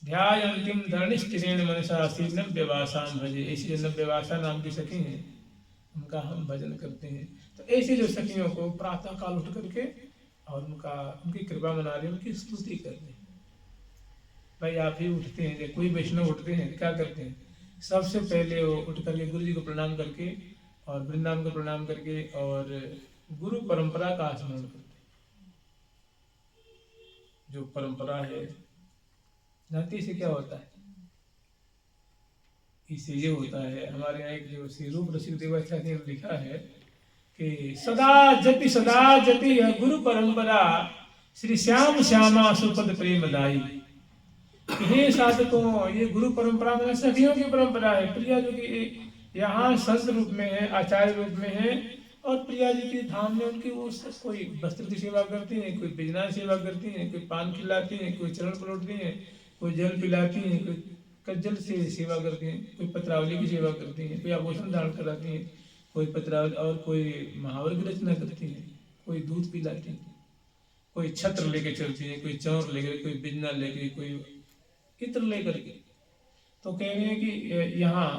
ध्यायन्तीम धरणिष्ठिरेण मनसा श्री नव्यवासाम भजे, ऐसी जो नव्यवासा नाम की सखी हैं उनका हम भजन करते हैं। तो ऐसी जो सखियों को प्रातः काल उठ करके और उनकी कृपा मना रहे, उनकी स्तुति करते हैं। भाई आप ही उठते हैं, कोई वैष्णव उठते हैं क्या करते हैं, सबसे पहले वो उठ करके गुरु जी को प्रणाम करके और वृंदावन को प्रणाम करके और गुरु परंपरा का स्मरण करते हैं। जो परंपरा है जानती से क्या होता है, इससे ये होता है, हमारे यहाँ एक जो श्री रूप रसिक देवाचार्य ने लिखा है कि सदा जपी है गुरु परंपरा, श्री श्याम श्यामा सुपद प्रेमदायी। हे साधकों, ये गुरु परंपरा में सखियों की परंपरा है। प्रिया जी की यहाँ संत रूप में है, आचार्य रूप में है, और प्रिया जी की धाम में उनकी वो कोई वस्त्र की सेवा करती हैं, कोई बिजना सेवा करती हैं, कोई पान खिलाती हैं, कोई चरण पलटती हैं, कोई जल पिलाती हैं, कोई कज्जल से सेवा करती हैं, कोई पत्रावली की सेवा करती हैं, कोई आभूषण धारण कराती हैं, कोई पत्रावली, और कोई महावर की रचना करती हैं, कोई दूध पिलाती हैं, कोई छत्र लेके चलती है, कोई चौर लेकर, कोई बिजना लेकर, कोई इत्र लेकर के। तो कह रहे हैं कि यहाँ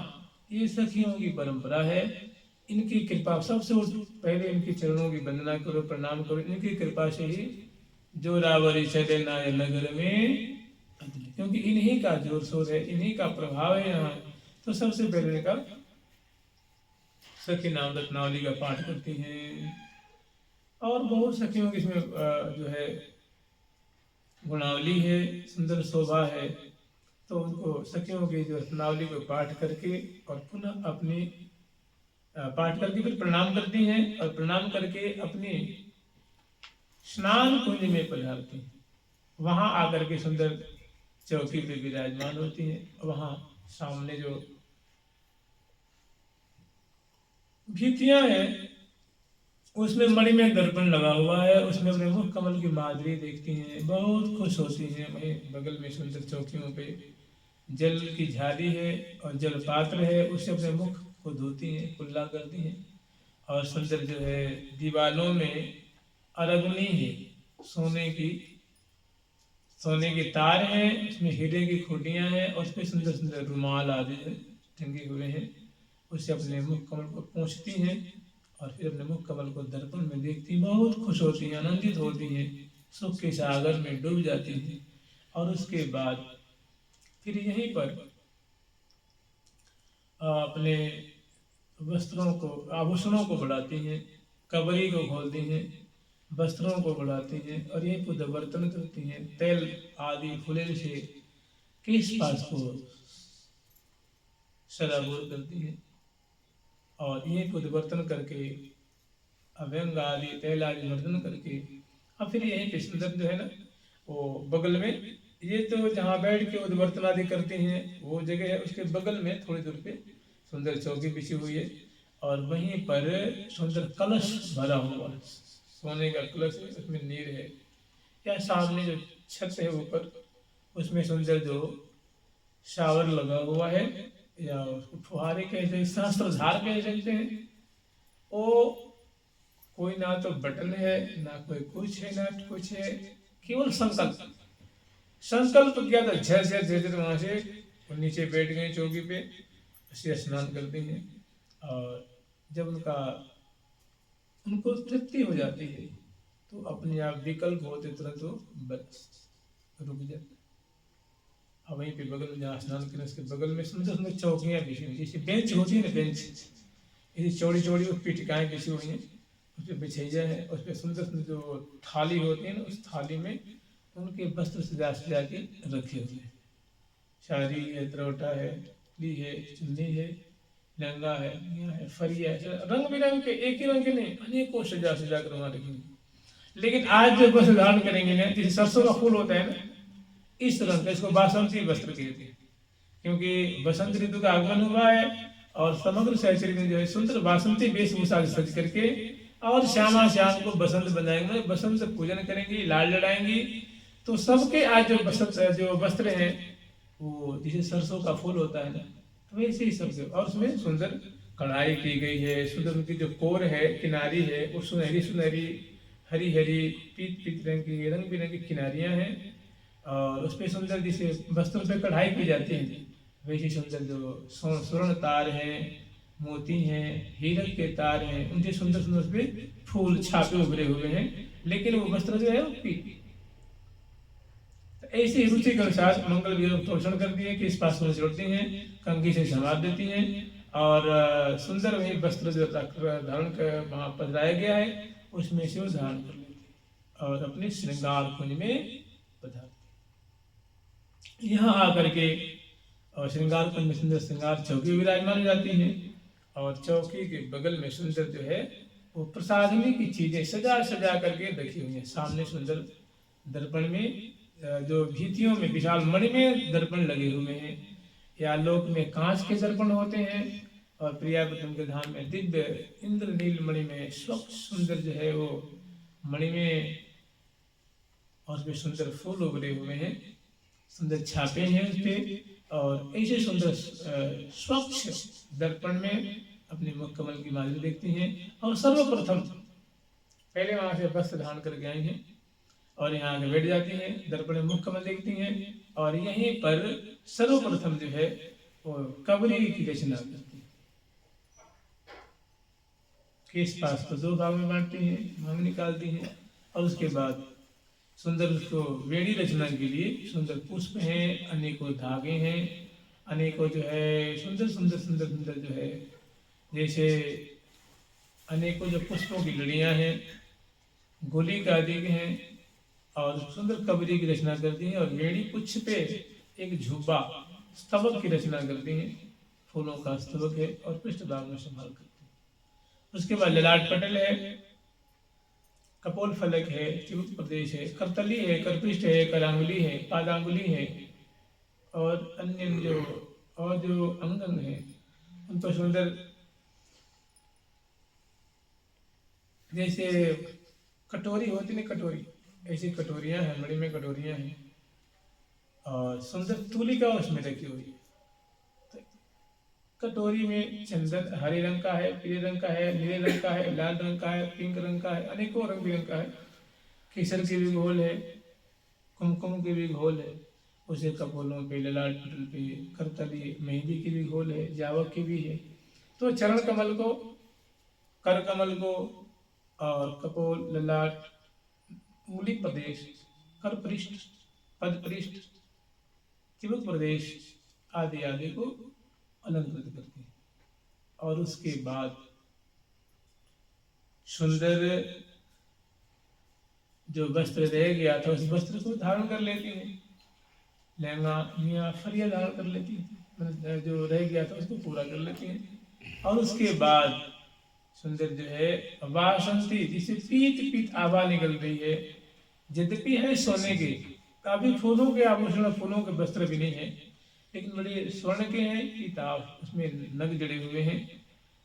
ये सखियों की परंपरा है, इनकी कृपा सबसे पहले इनके चरणों की वंदना करो, प्रणाम करो। इनकी कृपा से ही जो रावरी चले नाय नगर में, क्योंकि इन्हीं का जोर शोर है, इन्हीं का प्रभाव है यहाँ। तो सबसे पहले इनका सखी नाम रत्नावली का पाठ करती हैं, और बहुत सखियों की इसमें जो है गुणावली है, सुंदर शोभा है। तो उनको सखियों की जो रत्नावली को पाठ करके और पुनः अपनी पाठ करके फिर प्रणाम करती हैं, और प्रणाम करके अपनी स्नान कुंज में पधारती हैं। वहां आकर के सुंदर चौकी पे विराजमान होती हैं। वहां सामने जो भीतियां हैं उसमें मणि में दर्पण लगा हुआ है, उसमें अपने मुख कमल की माधुरी देखती हैं, बहुत खुश होती हैं। वहीं बगल में सुंदर चौकियों पे जल की झाड़ी है और जल पात्र है, उससे अपने मुख को धोती हैं, कुल्ला करती हैं। और सुंदर जो है दीवालों में अरगनी है, सोने की तार है, उसमें हीरे की खूटियां हैं, और उसमें सुंदर सुंदर रुमाल आदि टंगे हुए हैं। उससे अपने मुख कमल को पोंछती हैं और फिर अपने मुख कमल को दर्पण में देखती, बहुत खुश होती हैं, आनंदित होती हैं, सुख के सागर में डूब जाती हैं। और उसके बाद फिर यहीं पर अपने वस्त्रों को, आभूषणों को बढ़ाती हैं, कबरी को खोलती हैं, वस्त्रों को बढ़ाती हैं, और यहीं पर बर्तन करती हैं, तेल आदि फुलेल से केश पास को सराबोर करती हैं, और यहीं पर बर्तन करके अभ्यंग आदि तेल आदि वर्तन करके, और फिर यहीं पे सुंदर जो है ना वो बगल में, ये तो जहाँ बैठ के उद्वर्तन आदि करते हैं वो जगह है, उसके बगल में थोड़ी दूर पे सुंदर चौकी बिछी हुई है, और वहीं पर सुंदर कलश भरा हुआ है, सोने का कलश है, उसमें नीर है। या सामने जो छत है ऊपर, उसमें सुंदर जो शावर लगा हुआ है, या उसको फुहारे कहते हैं, सहस्त्रधार कह सकते हैं। वो कोई ना तो बटन है, ना कोई कुछ है, ना कुछ है, केवल संकल्प किया तो झर वहां से नीचे बैठ गए चौकी पे, उससे स्नान करते हैं। और जब उनको तृप्ति हो जाती है तो अपने आप विकल्प होते तुरंत वो रुक जाते। और वहीं पे बगल में जहाँ स्नान करें उसके बगल में सुंदर सुंदर चौकियाँ बिछी हुई, जैसे बेंच होती है ना, बेंच ऐसी चौड़ी चौड़ी पीठिकाएँ बिछी हुई हैं, उस पर बिछैया है, उस पर सुंदर सुंदर जो थाली होती है ना, उस थाली में उनके वस्त्र सजा सजा के रखे हुए हैं। शारी है, द्रोटा है, ली है, चुन्नी है, लहंगा है, मियाँ है, फरिया है, रंग बिरंग के, एक ही रंग के नहीं, अनेकों सजा सजा कर वहाँ रखेंगे। लेकिन आज जो वस्त्र धारण करेंगे ना, जैसे सरसों का फूल होता है ना, इस रंग का, इसको बासंती वस्त्र कहते हैं, क्योंकि बसंत ऋतु का आगमन हुआ है और समग्र सहचरी में जो है सुंदर बासंती वेशभूषा सज करके और श्यामा श्याम को बसंत बनाएंगे, बसंत पूजन करेंगी, लाल लड़ाएंगी। तो सबके आज जो बसंत जो वस्त्र हैं वो जैसे सरसों का फूल होता है ना, तो वैसे ही सबके, और उसमें सुंदर कढ़ाई की गई है, सुंदर उनकी जो कोर है, किनारी है, वो सुनहरी सुनहरी, हरी हरी, पीत पीत रंग की, रंग बिरंगी किनारियां हैं, और उस पर सुंदर जैसे वस्त्रों पे कढ़ाई की जाती है, वैसे सुंदर जो स्वर्ण तार हैं, मोती हैं, हीरक के तार हैं, उनके सुंदर सुंदर उस पे फूल छापे उभरे हुए हैं, लेकिन वो वस्त्र जो है वो पीत। ऐसी रुचि के अनुसार मंगल वियोग पोषण करती है कि इस पास में जोड़ती हैं, कंघी से संवार देती हैं, और सुंदर वही वस्त्र जो धारण कर वहाँ पधराया गया है उसमें से वो धारण कर लेती है और अपने श्रृंगार कुंज में पधारती। यहाँ आकर के और श्रृंगार कुंज में सुंदर श्रृंगार चौकी विराजमान हो जाती हैं, और चौकी के बगल में सुंदर जो है वो प्रसाधनी की चीजें सजा सजा करके रखी हुई हैं। सामने सुंदर दर्पण में जो भीतियों में विशाल मणि में दर्पण लगे हुए हैं, या लोक में कांच के दर्पण होते हैं, और प्रियावतम के धाम में दिव्य इंद्रनील मणि में स्वच्छ सुंदर जो है वो मणि में, और उसमें सुंदर फूल उभरे हुए हैं, सुंदर छापे हैं उस पे, और ऐसे सुंदर स्वच्छ दर्पण में अपने मुख कमल की माधुरी देखती हैं। और सर्वप्रथम पहले वहां से वस्त्र धारण करके आई हैं और यहाँ आगे बैठ जाती हैं, दर्पण में मुख कमल देखती हैं, और यहीं पर सर्वप्रथम जो है वो कबरी की रचना करती है। केश पास को दो भाग में बांटती हैं, मांग निकालती हैं, और उसके बाद सुंदर उसको वेणी रचना के लिए सुंदर पुष्प हैं, अनेकों धागे हैं, अनेकों जो है सुंदर सुंदर सुंदर सुंदर जो है जैसे अनेकों जो पुष्पों की लड़ियां हैं, गोली का आदि हैं, और सुंदर कबरी की रचना करती हैं, और वेणी पुच्छ पे एक झुब्बा स्तबक की रचना करती हैं, फूलों का स्तबक है, और पृष्ठभाग में संभाल करती हैं। उसके बाद ललाट पटल है, कपोल फलक है, चिबुक प्रदेश है, करतली है, करपृष्ठ है, करांगुली है, पादांगुली है, और अन्य जो अंग अंग है उन पर सुंदर जैसे कटोरी होती है, कटोरी ऐसी कटोरियां हैं, मणि में कटोरियां हैं, और सुंदर तुलिका उसमें रखी हुई है। कटोरी में चंदन हरे रंग का है, पीले रंग का है, नीले रंग का है, लाल रंग का है, पिंक रंग का है, अनेकों रंग बिरंग का है, केसर के भी घोल है, कुमकुम के भी घोल है, उसे कपोलों पे, ललाट पटल पे, करतली मेहंदी की भी घोल है, जावक की भी है। तो चरण कमल को, कर कमल को, और कपोल, ललाट, मूली प्रदेश, कर पृष्ठ, पद पृष्ठ, चिबुक प्रदेश आदि आदि को अलंकृत करते हैं। और उसके बाद सुंदर जो वस्त्र रह गया था उस वस्त्र को धारण कर लेती हैं, लहंगा मियाँ फरिया धारण कर लेती हैं, जो रह गया था उसको पूरा कर लेती हैं। और उसके बाद सुंदर जो है वासंती, जिसे पीत पीत आभा निकल रही है, यद्यपि है सोने के, काफी फूलों के आभूषण, फूलों के वस्त्र भी नहीं है, लेकिन बड़े स्वर्ण के हैं, पीताभ उसमें नग जड़े हुए हैं,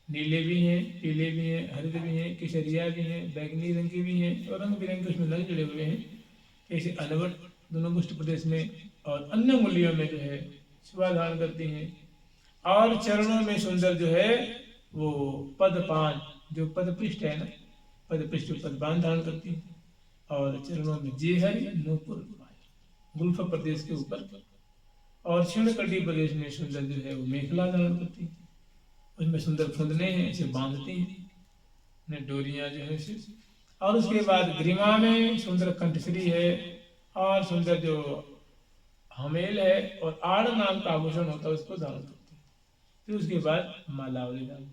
नीले भी हैं, पीले भी हैं, हरित भी हैं, केसरिया भी हैं, बैगनी रंग के भी हैं, और रंग बिरंगे उसमें नग जड़े हुए हैं। ऐसे अलवट दोनों मुष्ट प्रदेश में और अन्य मूल्यों में जो है शिवा धारण करती हैं। और चरणों में सुंदर जो है वो पदपान, जो पद पृष्ठ है ना, पद पृष्ठ पदपान धारण करती हैं, और चरणों में जेहरी नूपुर गुल्फ प्रदेश के ऊपर, और क्षीणकटी प्रदेश में सुंदर जो है वो मेखला धारण करती है, उसमें सुंदर फुंदने हैं, इसे बांधती हैं डोरियां जो है इसे। और उसके बाद ग्रीमा में सुंदर कंठश्री है, और सुंदर जो हमेल है, और आड़ नाम का आभूषण होता है उसको धारण करती है। फिर उसके बाद मालावली धारण।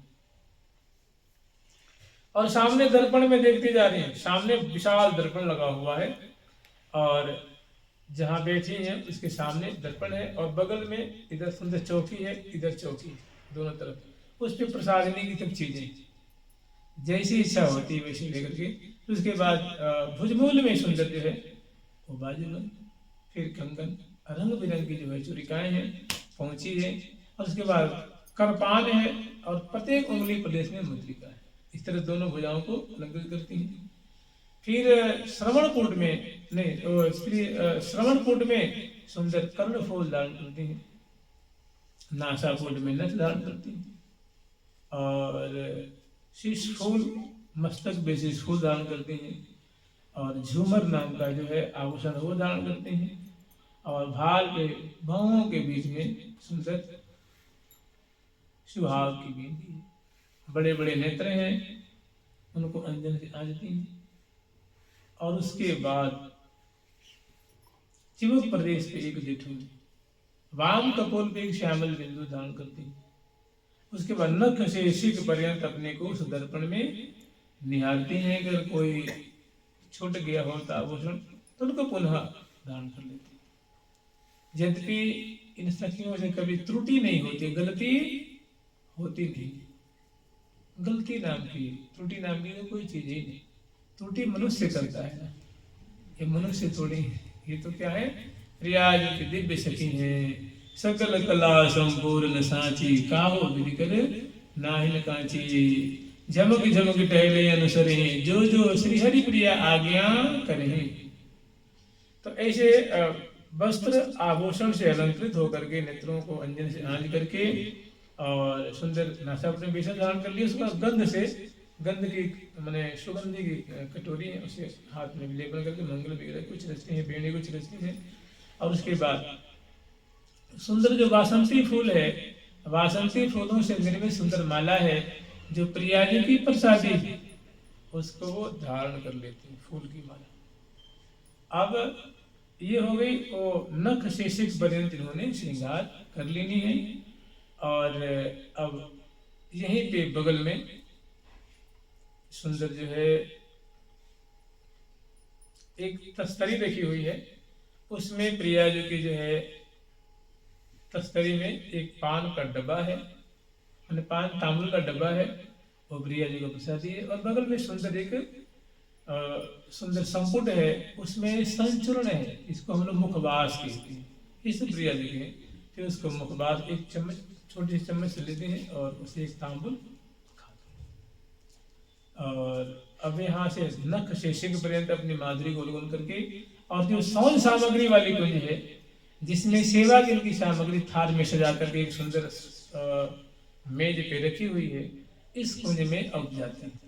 और सामने दर्पण में देखती जा रही हैं। सामने विशाल दर्पण लगा हुआ है और जहाँ बैठी हैं उसके सामने दर्पण है और बगल में इधर सुंदर चौकी है, इधर चौकी है, दोनों तरफ उस पे प्रसादनी की सब चीजें जैसी इच्छा होती है वैसी लेकर के। तो उसके बाद भुजमूल में सुंदर जो है वो बाजूबंद, फिर कंगन रंग बिरंगी जो है चूड़िकाएं हैं पहुंची है और उसके बाद करपान है और प्रत्येक उंगली प्रदेश में मुद्रिका है। इस तरह दोनों भुजाओं को अलंकृत करती हैं। फिर श्रवणकूट में नहीं स्त्री श्रवणकूट में सुंदर कर्णफूल धारण करती हैं, नासाकूट में नथ धारण करती हैं और शीश फूल मस्तक पे शीश फूल धारण करती हैं और झूमर नाम का जो है आभूषण वो धारण करती हैं और भाल के बाहों के बीच में सुंदर सुहाग की बिंदी है। बड़े बड़े नेत्र हैं, उनको अंजन से आजती हैं और उसके बाद चिबुक प्रदेश पे एक जेठू वाम कपोल पे एक श्यामल बिंदु धारण करती है। उसके बाद नख से शिख पर्यंत अपने को उस दर्पण में निहारती हैं। अगर कोई छूट गया होता आभूषण तो उनको पुनः धारण कर लेती है। यद्यपि इन सखियों से कभी त्रुटि नहीं होती, गलती होती नहीं। गलती नाम की त्रुटि नाम की तो कोई चीज ही नहीं। त्रुटि मनुष्य करता है ना, ये मनुष्य थोड़ी है। ये तो क्या है, रियाज की दिव्य सखी है, सकल कला संपूर्ण सांची, काहो विधि कर नाहिन कांची, झमक झमक टहले अनुसरे, जो जो श्री हरि प्रिया आज्ञा करे। तो ऐसे वस्त्र आभूषण से अलंकृत होकर के नेत्रों को अंजन से आंज करके और सुंदर नासा अपने बेसा धारण कर लिया। उसका गंध से, गंध की मैंने सुगंधी की कटोरी है, उसे हाथ में लेपन करके मंगल वगैरह कुछ रचते हैं, बेड़े कुछ रचते हैं और उसके बाद सुंदर जो वासंती फूल है, वासंती फूलों से निर्मित सुंदर माला है जो प्रिया जी की प्रसादी, उसको वो धारण कर लेते हैं, फूल की माला। अब ये हो गई वो नख से शिख पर्यंत इन्होंने श्रृंगार कर लेनी है। और अब यहीं पे बगल में सुंदर जो है एक तस्तरी रखी हुई है, उसमें प्रिया जी की जो है तस्तरी में एक पान का डब्बा है, पान तांबुल का डब्बा है, वो प्रिया जी को प्रसादी है। और बगल में सुंदर एक सुंदर संपुट है, उसमें संचूर्ण है, इसको हम लोग मुखवास कहते हैं, इस प्रिया जी के। फिर उसको मुखवास एक चम्मच, छोटी सी चम्मच से लेते हैं और उसे एक तांबुल खाते हैं। और अब यहाँ से नख से शिख पर्यंत अपनी माधुरी को उल्गन करके, और जो सौन सामग्री वाली कुंज है जिसमें सेवा की उनकी सामग्री थार में सजा करके एक सुंदर मेज पे रखी हुई है, इस कुंज में अब जाते हैं।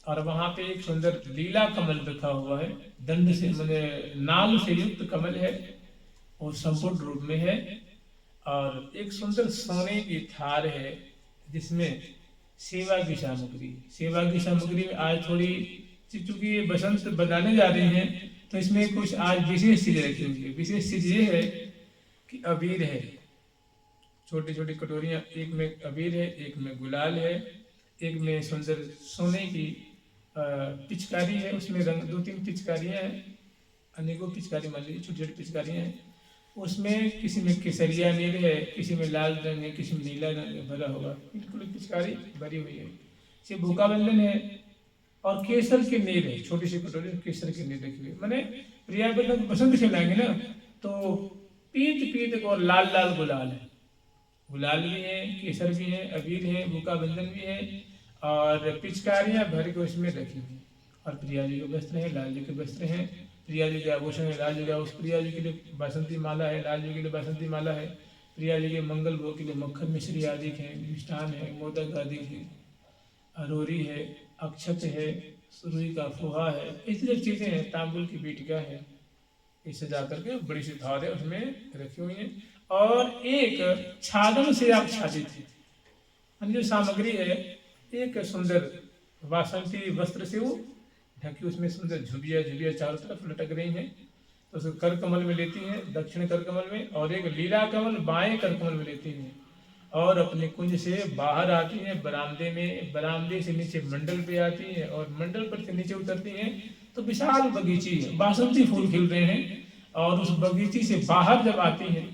और वहां पे एक सुंदर लीला कमल रखा हुआ है, दंड से नाल से युक्त कमल है और संपूर्ण रूप में है। और एक सुंदर सोने की थार है जिसमें सेवा की सामग्री, सेवा की सामग्री में आज थोड़ी, चूंकि ये बसंत बनाने जा रहे हैं तो इसमें कुछ आज विशेष चीजें रखी हुई है। विशेष चीज ये है कि अबीर है, छोटी छोटी कटोरियां, एक में अबीर है, एक में गुलाल है, एक में सुंदर सोने की पिचकारी है, उसमें रंग 2-3 पिचकारियां हैं, अनेकों पिचकारी मान लीजिए, छोटी छोटी पिचकारियां हैं। उसमें किसी में केसरिया नील है, किसी में लाल रंग है, किसी में नीला रंग भरा हुआ, बिल्कुल पिचकारी भरी हुई है। ये भूखा बंधन है और केसर की नीर है, छोटी सी कटोरी केसर की नीर रखी हुई। मैंने प्रिया बंधन बसंत खिलाएंगे ना तो पीत पीत और लाल लाल गुलाल है, गुलाल भी है, केसर भी है, अबीर है, भूखा बंधन भी है और पिचकारियां भर के उसमें रखी हुई। और प्रिया जी के वस्त्र है, लाल जी के वस्त्र हैं, प्रिया जी के आभूषण है, लाल जी का, उस प्रिया जी के लिए बासंती माला है, लाल जी के लिए बासंती माला है, प्रिया जी के मंगल भोग के लिए मक्खन मिश्री आदि है, मिष्ठान है, मोदक आदि है, अरोरी है, अक्षत है, रुई का फुहा है, इस तरह चीजें हैं, तांबुल की बीटिका है, इसे जाकर के बड़ी सी थार है उसमें रखी हुई है। और एक छादन से आप छादित है, जो सामग्री है एक सुंदर वासंती वस्त्र से वो ढकी, उसमें सुंदर झुबिया झुबिया चारों तरफ लटक रही हैं। तो उसको कर कमल में लेती हैं, दक्षिण कर कमल में, और एक लीला कमल बाएं कर कमल में लेती हैं। और अपने कुंज से बाहर आती हैं, बरामदे में, बरामदे से नीचे मंडल पे आती हैं और मंडल पर से नीचे उतरती हैं तो विशाल बगीची है, बासंती फूल खिल रहे हैं। और उस बगीची से बाहर जब आती हैं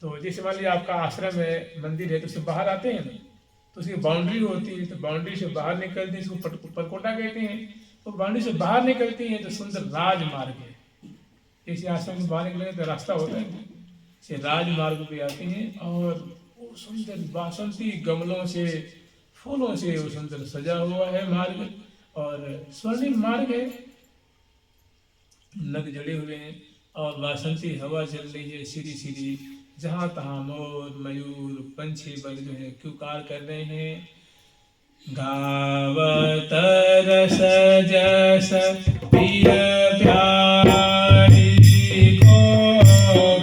तो जैसे मान लीजिए आपका आश्रम है, मंदिर है, तो उससे बाहर आते हैं ना, तो उसकी बाउंड्री होती है, तो बाउंड्री से बाहर निकलती है, इसको परकोटा कहते हैं। तो बाउंड्री से बाहर निकलती हैं तो सुंदर राजमार्ग है, जैसे आश्रम से बाहर निकलेंगे तो रास्ता होता है, से राजमार्ग पे आते हैं और वो सुंदर बासंती गमलों से, फूलों से वो सुंदर सजा हुआ है मार्ग, और स्वर्णिम मार्ग है, नग जड़े हुए हैं और बासंती हवा चल रही है सीधी सीधी, जहाँ तहाँ मोर मयूर पंछी बल जो है क्यूकार कर रहे हैं। गावत रस जस प्रिय प्यारी को,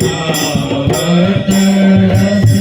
गावत रस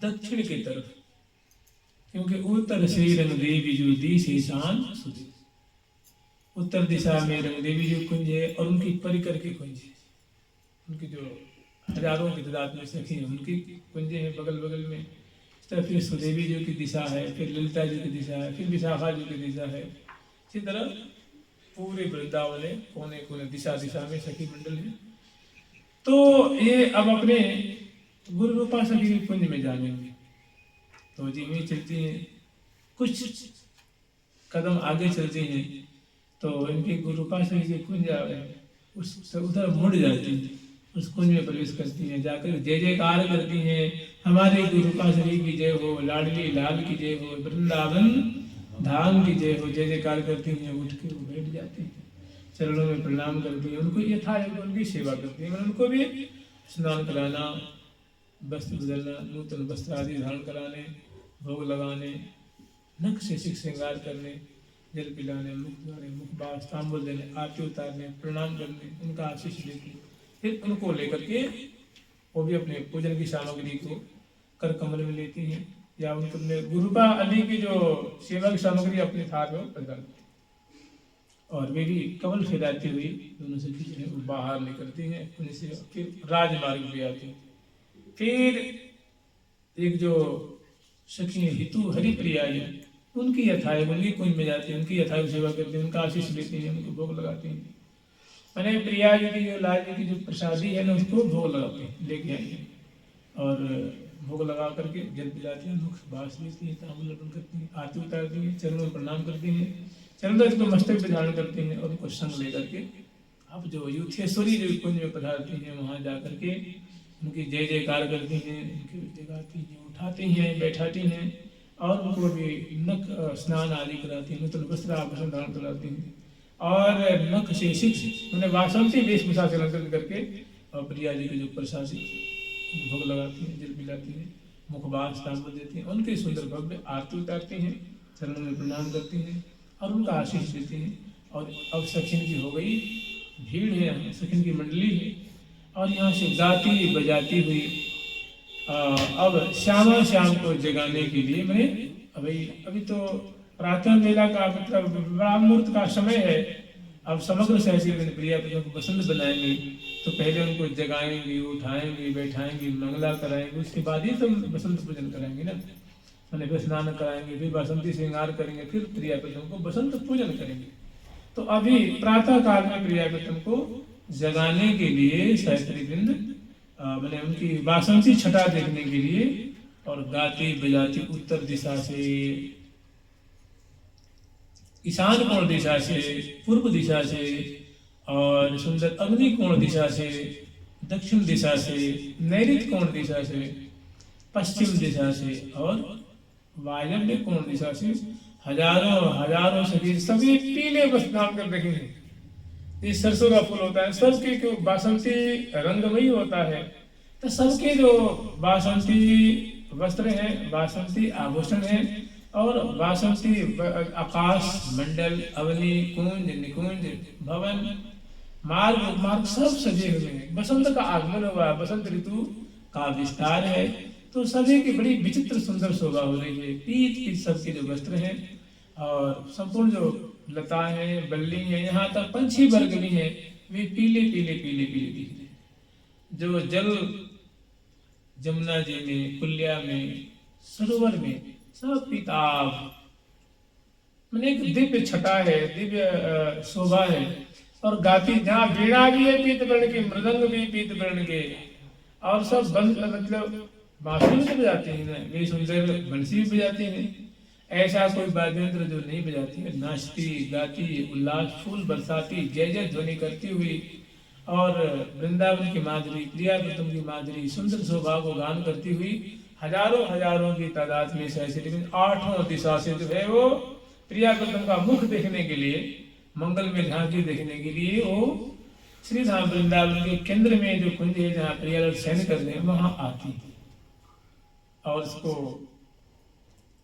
दक्षिण की तरफ, क्योंकि उत्तर से रंगदेवी जो दी से शान सुधी, उत्तर दिशा में रंगदेवी जो कुंज है और उनकी परिकर के कुंज है, उनकी जो हजारों की तादाद में सखी है उनकी कुंजे हैं बगल बगल में। इस तरह फिर सुदेवी जी की दिशा है, फिर ललिता जी की दिशा है, फिर विशाखा जी की दिशा है। इसी तरह पूरे वृंदावन में कोने कोने दिशा दिशा में सखी मंडल है। तो ये अब अपने गुरु रूपा सखी कुंज में जानेंगे। तो जी में चलती हैं, कुछ कदम आगे चलती हैं तो इनके गुरु रूपा सखी के कुंज उस उधर मुड़ जाती हैं, उस कुंज में प्रवेश करती हैं, जाकर जय जयकार करती हैं, हमारे गुरु रूपा सखी की जय हो, लाडली लाल की जय हो, वृंदावन धाम की जय हो, जय जयकार करती हैं। उठ के वो बैठ जाती हैं, चरणों में प्रणाम करती हैं, उनको यथायोग्य उनकी सेवा करती हैं। उनको भी स्नान कराना, वस्त्र बदलना, नूतन वस्त्र आदि धारण कराने, भोग लगाने, नख से सिख श्रृंगार करने, जल पिलाने, मुख धोने, मुखबास तांबुल देने, आरती उतारने, प्रणाम करने, उनका आशीष लेके फिर उनको लेकर के वो भी अपने पूजन की सामग्री को कर कमल में लेती हैं, या उनको अपने गुरुपा अली की जो सेवा की सामग्री अपने थार में प्रदान करती हैं। और वे भी कमल फैलाती हुई दोनों से जो है वो बाहर निकलती हैं कुंज से, फिर राजमार्ग पे आती हैं। फिर एक जो सखी हितु हरिप्रिया है, उनकी यथाय उनकी कुंज में जाती है, उनकी यथाय सेवा करती हैं, उनका आशीष लेती हैं, उनको भोग लगाती हैं। मैंने प्रिया जी की जो लाल जी की जो प्रसादी है ना, उसको भोग लगाते हैं, लेके आएंगे और भोग लगा करके जल पिलाती हैं, मुख बास लेती हैं, तांबूल अर्पण करती हैं, आरती उतारती हैं, चरणों में प्रणाम करती हैं, चरण को मस्तक पे धारण करती हैं और उनको संग लेकर के अब जो यूथेश्वरी जो कुंज में पधारती हैं, वहाँ जा करके उनकी जय जयकार करती हैं, उनकी जगाती हैं, उठाती हैं, बैठाती हैं और उनको भी नख स्नान आदि कराती हैं, नूतन वस्त्र आभूषण धारण कराती हैं और नख से सिख उन्हें वासंती वेशभूषा से अलंकृत करके और प्रिया जी के जो प्रसादी भोग लगाती हैं, जल पिलाती हैं, मुखबास तांबूल देती हैं, उनके सुंदर भव्य आरती उतारती हैं, चरणों में प्रणाम करती हैं और उनका आशीष देती हैं। और अब सखिन की हो गई भीड़ है, सखिन की मंडली है और यहाँ से गाती बजाती हुई अब श्यामा श्याम को जगाने के लिए मैंने अभी तो प्रातः वेला का मतलब ब्रह्ममुहूर्त का समय है। अब समग्र सहसी प्रिया को पसंद बनाएंगे तो पहले उनको जगाएंगे, उठाएंगे, बैठाएंगे, मंगला कराएंगे, उसके बाद ही तो बसंत पूजन कराएंगे ना। मैंने स्नान कराएंगे, फिर बसंती श्रृंगार करेंगे, फिर प्रिया प्रीतम को बसंत पूजन करेंगे। तो अभी प्रातः काल में प्रिया प्रीतम को जगाने के लिए सहस्त्री वृंद मैंने उनकी बासंती छटा देखने के लिए और गाती बजाती उत्तर दिशा से, ईशान कोण दिशा से, पूर्व दिशा से और सुंदर अग्नि कोण दिशा से, दक्षिण दिशा से, नैऋत्य कोण दिशा से, पश्चिम दिशा से और वायव्य कोण दिशा से हजारों हजारों शरीर सभी पीले वस्त्र धारण कर रहे हैं। ये सरसों का फूल होता है, सबके जो बासंती रंगमयी होता है, तो सबके जो बासंती वस्त्र हैं, बासंती आभूषण हैं और बासंती आकाश मंडल, अवनी, कुंज, निकुंज, भवन, मार्ग उपमार्ग सब सजे हुए हैं। बसंत का आगमन हुआ, बसंत ऋतु का विस्तार है, तो सभी की बड़ी विचित्र सुंदर शोभा हो रही है। पीत पीत सबके जो वस्त्र हैं और संपूर्ण जो लता है, बल्ली है, यहाँ तक पंछी वर्ग भी हैं, वे पीले पीले पीले पीले दिख रहे। जो जल जमुना जी में, कुल्या में, सरोवर में सब पीताभ, मैंने एक दिव्य छटा है, दिव्य शोभा है। और गाती जहाँ वीणा भी है पीत वर्ण की, मृदंग भी पीत वर्ण के, और सब मतलब बांसुरी भी बजाते हैं, वे सुंदर बंसी भी बजाते हैं। ऐसा कोई वाद्य यंत्र जो नहीं बजाती है, नाचती गाती उल्लास फूल बरसाती जय जय ध्वनि करती हुई और वृंदावन की माधुरी, प्रिया प्रीतम की माधुरी, सुंदर शोभा को गान करती हुई हजारों हजारों की तादाद में सहस्त्री वृंद आठों दिशा से जो है वो प्रिया प्रीतम का मुख देखने के लिए, मंगल में झांकी देखने के लिए वो श्री धाम वृंदावन के केंद्र में जो कुंज है जहाँ प्रिया शयन कर रहे हैं वहां आती है। और उसको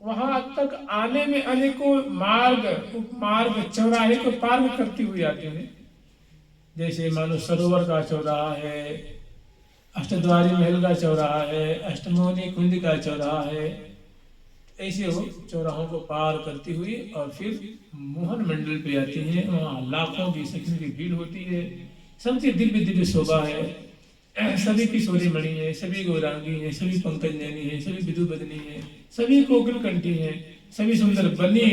वहां तक आने में अनेकों मार्ग उपमार्ग चौराहे को पार करती हुई आती है। जैसे मानो सरोवर का चौराहा है, अष्टद्वारी महल का चौराहा है, अष्टमोहनी कुंज का चौराहा है, ऐसे वो चौराहों को पार करती हुई और फिर मोहन मंडल पे आती है। वहाँ लाखों की सखियों की भीड़ होती है, सबकी दिव्य दिव्य शोभा है, सभी किशोरी मणि है, सभी गौरांगी है, सभी पंकज नैनी है, सभी विदु बदनी है, सभी कोकिल कंठी है, सभी सुंदर बनी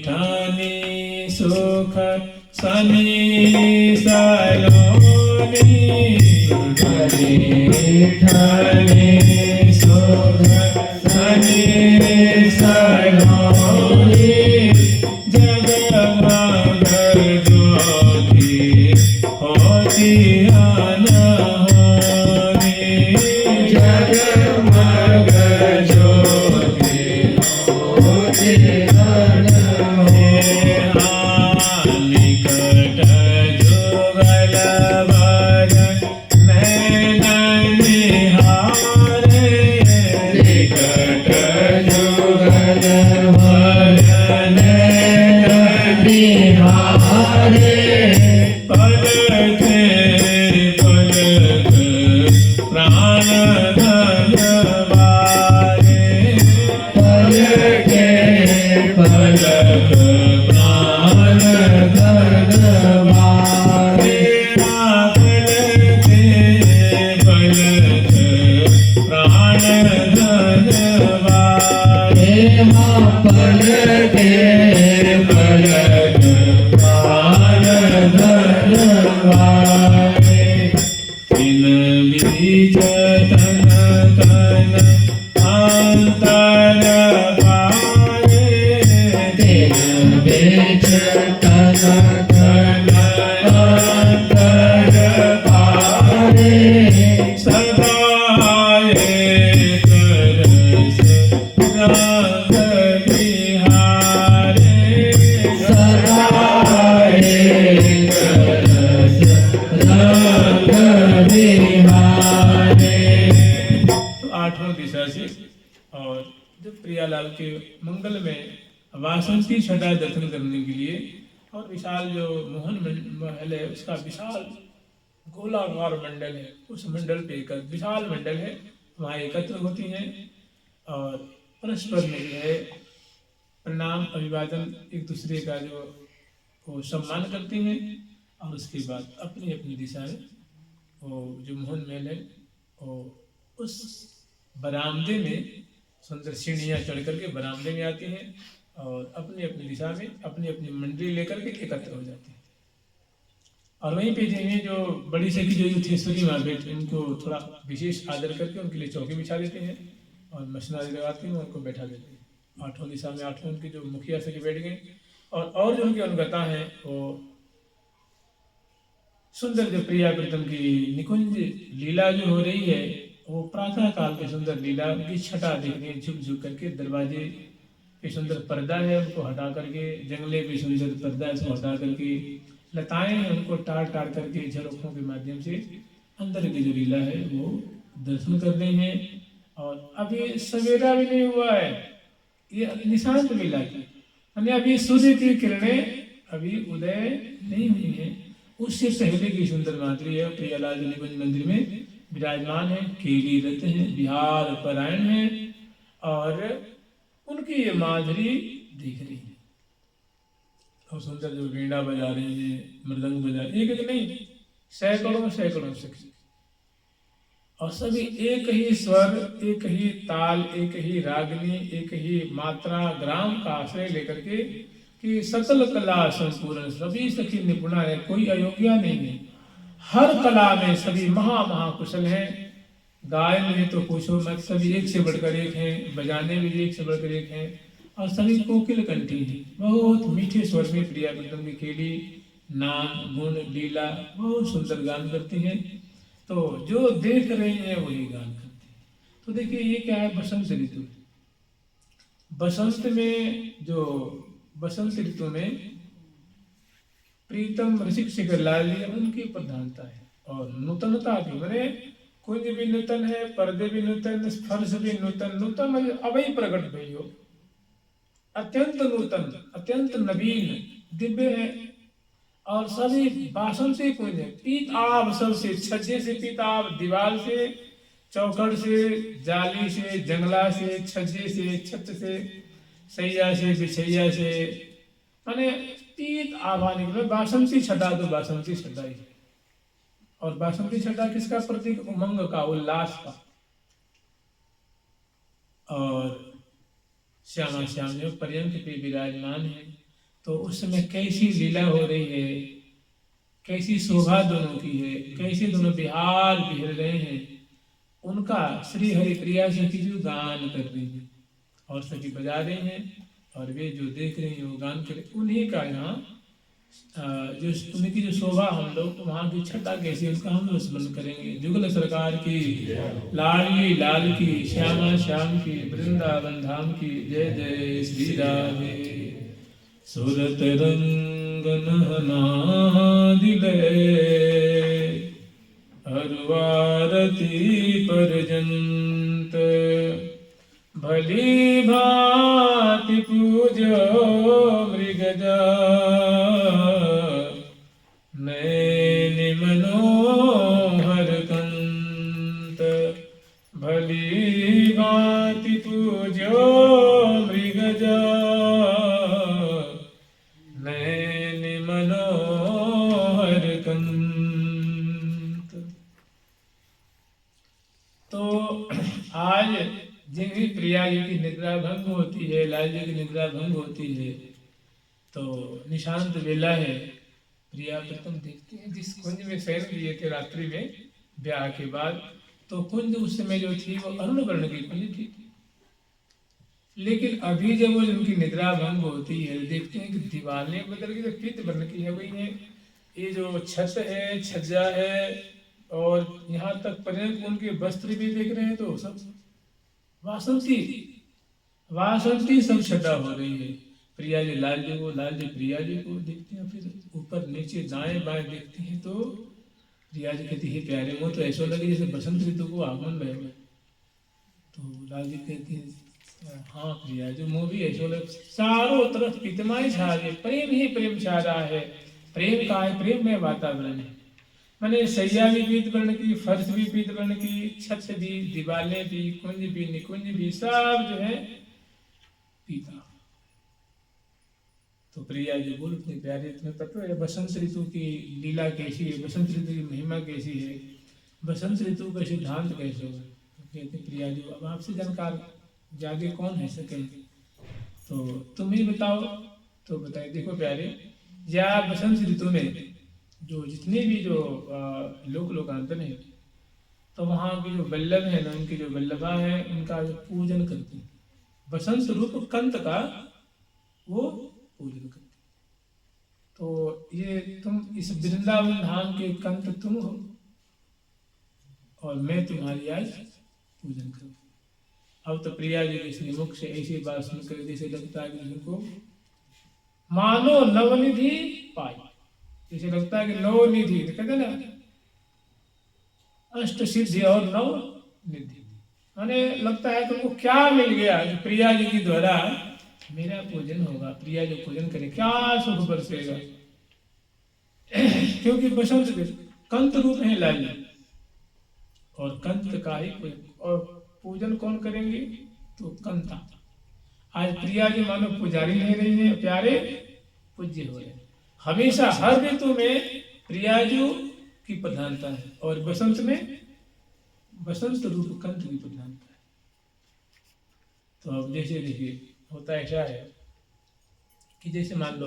ठाने सुख सनी सलोनी, बनी ठाने सुख सनी सलोनी, जगमग ज्योति होती अनहोनी, जगमग ज्योति होती अनहोनी, निकट जुगल वर नैन निहारे, निकट जुगल वर नैन निहारे, पलक पलक प्राण धन वारे, पलक पलक प्राण धन वारे, पलक पलक प्राण धन वारे, पलक पलक प्राण धन वारे, इन बीज तन तन अंतर पारे, इन बीज तन तन अंतर पारे, सदा एक रस रंग बिहारे, सदा एक रस रंग बिहारे। तो आठों दिशा से और जब प्रियालाल के मंगल में वासंती छटा दर्शन करने के लिए और विशाल जो मोहन महल है उसका विशाल गोलाकार मंडल है, उस मंडल पे एक विशाल मंडल है, वहाँ एकत्र होती हैं और परस्पर में जो है प्रणाम अभिवादन एक दूसरे का जो वो सम्मान करती हैं और उसके बाद अपनी अपनी दिशा में वो जो मोहन महल है वो उस बरामदे में सुंदर सीढ़ियाँ चढ़ करके बरामदे में आती हैं और अपनी अपनी दिशा में अपनी अपनी मंडली लेकर के एकत्र हो जाती हैं। और वहीं पे जो बड़ी सखी जो युद्धेश्वरी माँ बैठ उनको थोड़ा विशेष आदर करके उनके लिए चौकी बिछा देते हैं और मशीनरी लगाते हैं, उनको बैठा देते हैं। आठों दिशा में आठों उनकी जो मुखिया सखी बैठ गए और जो उनकी अनुगता है वो सुंदर जो प्रिया प्रीतम की निकुंज लीला जो हो रही है वो प्रातः काल के सुंदर लीला की छटा देख रही है। झुक झुक करके दरवाजे पे सुंदर पर्दा है उनको हटा करके, जंगले पे सुंदर पर्दा है उसको हटा करके, लताएं हैं उनको टाड़ टाड़ करके झरोखों के माध्यम से अंदर की जो लीला है वो दर्शन कर रहे हैं। और अभी सवेरा भी नहीं हुआ है, ये निशांत लीला की, यानी अभी सूर्य की किरणें अभी उदय नहीं हुई है। उससे पहले की सुंदर माधुरी है प्रियालाल निकुंज मंदिर में विराजमान है, केली रत है, बिहार परायण है और उनकी ये माधुरी दिख रही है। और सुंदर जो वीणा बजा रहे हैं, मृदंग बजा रहे हैं, एक नहीं सैकड़ों सैकड़ों शिक्षक और सभी एक ही स्वर, एक ही ताल, एक ही रागनी, एक ही मात्रा ग्राम का आश्रय लेकर के कि सकल कला संपूर्ण, सभी सखी निपुणा है, कोई अयोग्य नहीं है। हर कला में सभी महाकुशल हैं। गायन में तो पूछो मत, सभी एक से बढ़कर एक हैं, बजाने में भी एक से बढ़कर एक हैं और सभी कोकिल कंठी हैं। बहुत मीठे स्वर में प्रिया प्रीतम की केली नाम गुण लीला बहुत सुंदर गान करती हैं। तो जो देख रहे हैं वही गान करते हैं। तो देखिए ये क्या है, बसंत ऋतु। बसंत में जो बसंत ऋतु में प्रीतम रसिक शिखर लाल जी उनकी प्रधानता है और नूतनता भी, मैंने कुंज भी नूतन है, पर्दे भी नूतन, स्पर्श भी नूतन। नूतन अवई प्रकट भई हो, अत्यंत नूतन, अत्यंत नवीन दिव्य है और सभी बासंती कुंज है। पीत आब सबसे, छज्जे से पीत आब, दीवार से, चौखट से, जाली से, जंगला से, छज्जे से, छत से, सैया से, बिछैया से, माने पीत आभा निकले। बासंती छटा तो बासंती छटा ही, और बासंती छटा किसका प्रतीक? उमंग का, उल्लास का। और श्यामा श्याम जो पर्यंत पे विराजमान है, तो उस समय कैसी लीला हो रही है, कैसी शोभा दोनों की है, कैसे दोनों बिहार बिहर रहे हैं, उनका श्री हरि प्रिया सखी जो गान कर रही है और सखी बजा रहे हैं और वे जो देख रहे हैं वो गान कर, उन्हीं का यहाँ जो उनकी जो शोभा हम लोग वहाँ की छटा कैसी उनका हम लोग स्मरण करेंगे। जुगल सरकार की, लाडली लाल की, श्यामा श्याम की, वृंदावन धाम की, जय जय श्री राधे। सुरत रंगन दिले हरवारती परजंत, भली भांति पूजो मृगजा, नैन मनोहर कंत, भली भांति पूजो मृगजा, नैन मनोहर कंत। तो आज जिन भी प्रिया जी की निद्रा भंग होती है, लाल जी की निद्रा भंग होती है, तो निशांत वेला है। प्रिया प्रीतम देखते हैं जिस कुंज में शयन किए थे रात्रि में ब्याह के बाद, तो कुंज उस समय जो थी वो अरुण वर्ण की कुंज थी। लेकिन अभी जब वो उनकी निद्रा भंग होती है, देखते हैं कि दीवारें बदल के पीत वर्ण की है। वही है ये जो छत है, छज्जा है और यहाँ तक पर्यंत उनके वस्त्र भी देख रहे हैं, तो सब वासंती वासंती सब छटा हो रही है। प्रिया जी लाल जी को, लाल जी प्रिया जी को देखते हैं, फिर ऊपर नीचे दाएं बाएं देखते हैं तो प्रिया जी कहती है प्यारे वो तो ऐसा लगे जैसे बसंत ऋतु को आगमन भय हुआ। तो लाल जी कहती है हाँ प्रिया जी मुँह भी ऐसा लगे, चारों तरफ प्रीतमाई छा रही है, प्रेम ही प्रेम छा रहा है। प्रेम का है, प्रेम में वातावरण है। मैंने सैया भी पीत वर्ण की, फर्श भी पीत वर्ण की, छत भी, दीवारें भी, कुंज भी, निकुंज भी, सब जो है पीता। तो प्रिया जी बोल अपने प्यारे तुम्हें पता है बसंत ऋतु की लीला कैसी है, बसंत ऋतु की महिमा कैसी है, बसंत ऋतु का सिद्धांत कैसे होगा? कहते प्रिया जी अब आपसे जानकार जागे कौन है सके, तो तुम ही बताओ। तो बताए देखो प्यारे, या बसंत ऋतु में जो जितने भी जो लोक लोकांतन है, तो वहाँ की जो वल्लभ है ना, उनकी जो वल्लभा है, उनका जो पूजन करते हैं, बसंत रूप कंत का वो पूजन करते हैं। तो ये तुम इस वृंदावन धाम के कंत तुम हो, और मैं तुम्हारी आज पूजन करूँ। अब तो प्रिया जी के श्रीमुख से ऐसी बात सुनकर जैसे लगता है कि उनको मानो नवनिधि पाई, जैसे लगता है कि नवनिधि कहते ना, अष्ट सिद्धि और नव निधि, माने लगता है तुमको क्या मिल गया जो प्रिया जी के द्वारा मेरा पूजन होगा, प्रिया जी पूजन करे क्या सुख बरसेगा। क्योंकि बसंत कंत रूप है लाल, और कंत का ही और पूजन कौन करेंगे, तो कंता। आज प्रिया जी मानो पुजारी ले रही है, प्यारे पूज्य हो रहे। हमेशा हर ऋतु में प्रिया जी की प्रधानता है, और बसंत में बसंत रूप कंत की प्रधानता है। तो अब जैसे देखिए होता ऐसा है कि जैसे मान लो